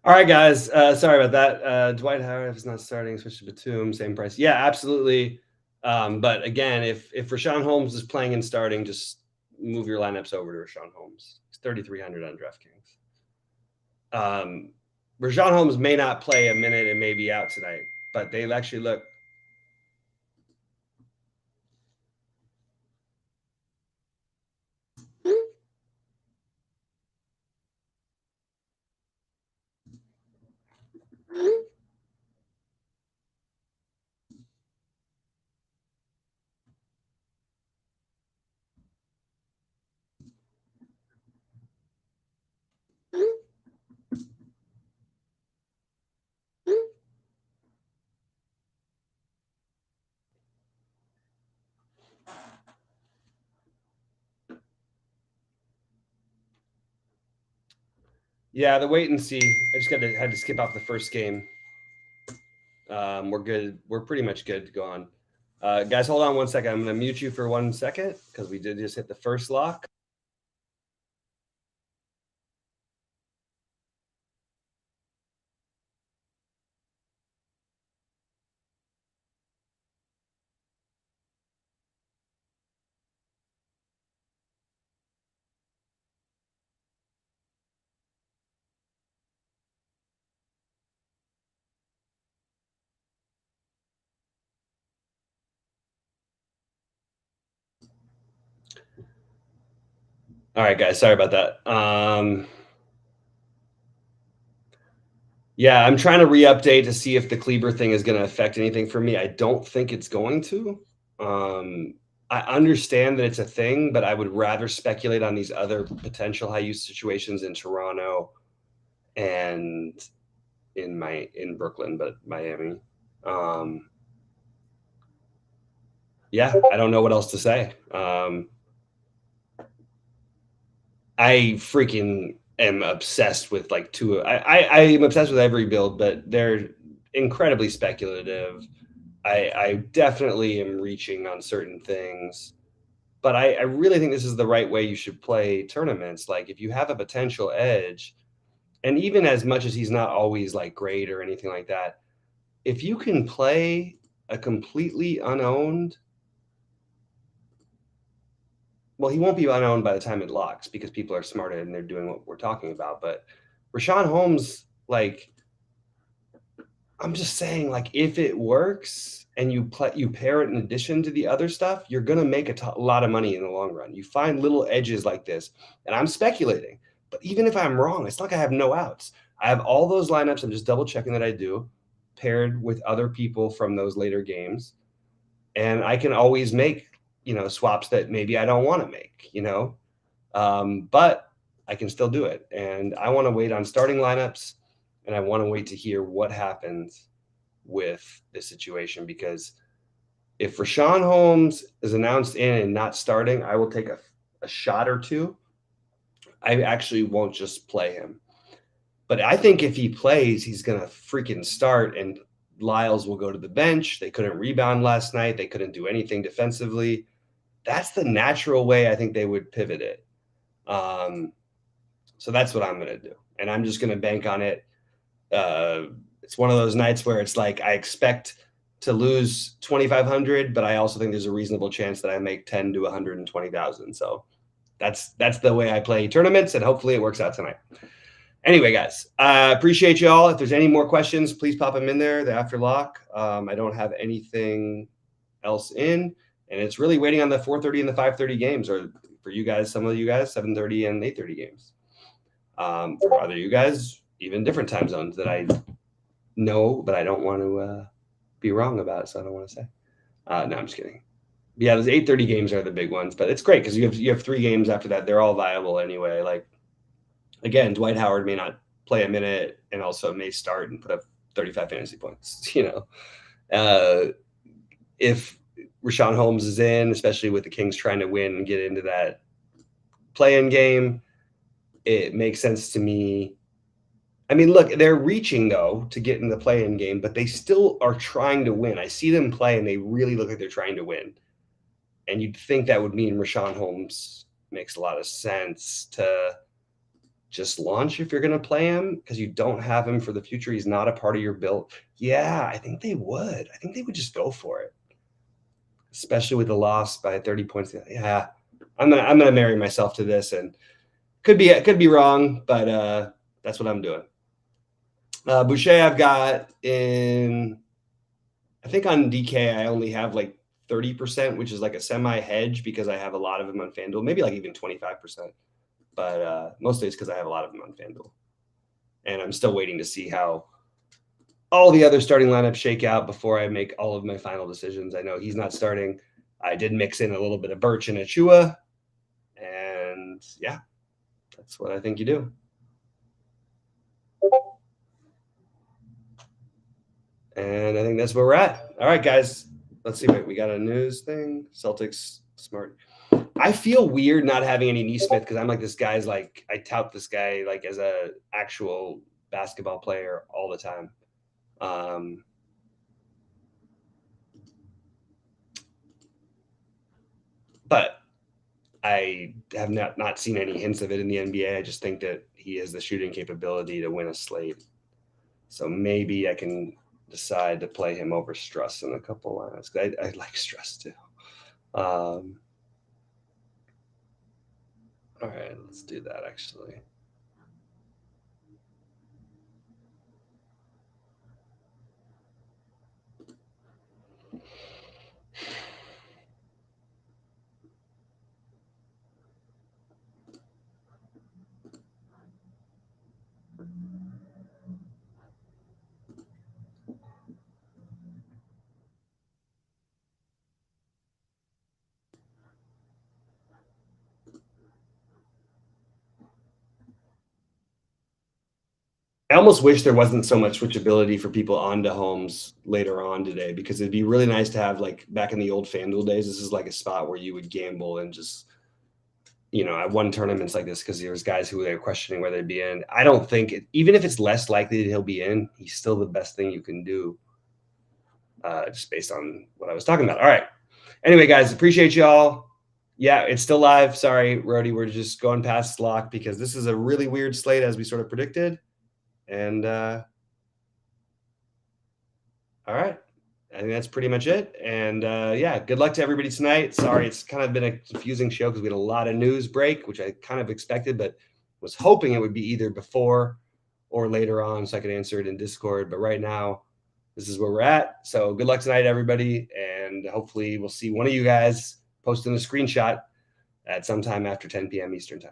All right, guys. Sorry about that. Dwight Howard is not starting. Switch to Batum, same price. Yeah, absolutely. But again, if Rashawn Holmes is playing and starting, just move your lineups over to Rashawn Holmes. It's 3,300 on DraftKings. Rashawn Holmes may not play a minute and may be out tonight, but they actually look. Yeah, the wait and see. I just had to skip off the first game. We're good. We're pretty much good to go on. Guys, hold on one second. I'm going to mute you for 1 second because we did just hit the first lock. All right, guys. Sorry about that. Yeah, I'm trying to re-update to see if the Kleber thing is going to affect anything for me. I don't think it's going to. I understand that it's a thing, but I would rather speculate on these other potential high use situations in Toronto and in Brooklyn, but Miami. Yeah, I don't know what else to say. I freaking am obsessed with like two. I am obsessed with every build, but they're incredibly speculative. I definitely am reaching on certain things, but I really think this is the right way you should play tournaments. Like if you have a potential edge, and even as much as he's not always like great or anything like that, if you can play a completely unowned. Well, he won't be unowned by the time it locks because people are smarter and they're doing what we're talking about. But Rashawn Holmes, like, I'm just saying, like, if it works and you pair it in addition to the other stuff, you're gonna make a lot of money in the long run. You find little edges like this, and I'm speculating. But even if I'm wrong, it's not like I have no outs. I have all those lineups. I'm just double checking that I do, paired with other people from those later games, and I can always make swaps that maybe I don't want to make. But I can still do it, and I want to wait on starting lineups. And I want to wait to hear what happens with this situation, because if Rashawn Holmes is announced in and not starting, I will take a shot or two. I actually won't just play him. But I think if he plays, he's going to freaking start, and Lyles will go to the bench. They couldn't rebound last night. They couldn't do anything defensively. That's the natural way I think they would pivot it. So that's what I'm going to do. And I'm just going to bank on it. It's one of those nights where it's like I expect to lose 2,500, but I also think there's a reasonable chance that I make 10 to 120,000. So that's the way I play tournaments, and hopefully it works out tonight. Anyway, guys, appreciate you all. If there's any more questions, please pop them in there. The after lock. I don't have anything else in, and it's really waiting on the 4:30 and the 5:30 games, or for you guys, some of you guys, 7:30 and 8:30 games. For other you guys, even different time zones that I know, but I don't want to be wrong about, so I don't want to say. No, I'm just kidding. Yeah, those 8:30 games are the big ones, but it's great because you have 3 games after that. They're all viable anyway. Like, again, Dwight Howard may not play a minute and also may start and put up 35 fantasy points. If Rashawn Holmes is in, especially with the Kings trying to win and get into that play-in game, it makes sense to me. I mean, look, they're reaching, though, to get in the play-in game, but they still are trying to win. I see them play, and they really look like they're trying to win. And you'd think that would mean Rashawn Holmes makes a lot of sense to just launch if you're going to play him, because you don't have him for the future. He's not a part of your build. Yeah, I think they would. I think they would just go for it, especially with the loss by 30 points. Yeah, I'm gonna marry myself to this, and could be wrong, but that's what I'm doing. Boucher, I've got in, I think on DK, I only have like 30%, which is like a semi hedge because I have a lot of them on FanDuel, maybe like even 25%. But mostly it's because I have a lot of them on FanDuel. And I'm still waiting to see how all the other starting lineups shake out before I make all of my final decisions. I know he's not starting. I did mix in a little bit of Birch and Achua. And yeah, that's what I think you do. And I think that's where we're at. All right, guys. Let's see. Wait, we got a news thing. Celtics smart. I feel weird not having any Nesmith because I'm like, this guy's like, I tout this guy like as a actual basketball player all the time. But I have not seen any hints of it in the NBA. I just think that he has the shooting capability to win a slate. So maybe I can decide to play him over Struss in a couple lines. I like Struss too. All right, let's do that actually. I almost wish there wasn't so much switchability for people onto Holmes later on today, because it'd be really nice to have, like back in the old FanDuel days, this is like a spot where you would gamble and just, I won tournaments like this because there's guys who they're questioning whether they'd be in. I don't think even if it's less likely that he'll be in, he's still the best thing you can do, just based on what I was talking about. All right. Anyway, guys, appreciate y'all. Yeah, it's still live. Sorry, Rody, we're just going past lock because this is a really weird slate as we sort of predicted. And all right. I think that's pretty much it. And yeah, good luck to everybody tonight. Sorry, it's kind of been a confusing show because we had a lot of news break, which I kind of expected, but was hoping it would be either before or later on so I could answer it in Discord. But right now, this is where we're at. So good luck tonight, everybody. And hopefully we'll see one of you guys posting a screenshot at sometime after 10 p.m. Eastern time.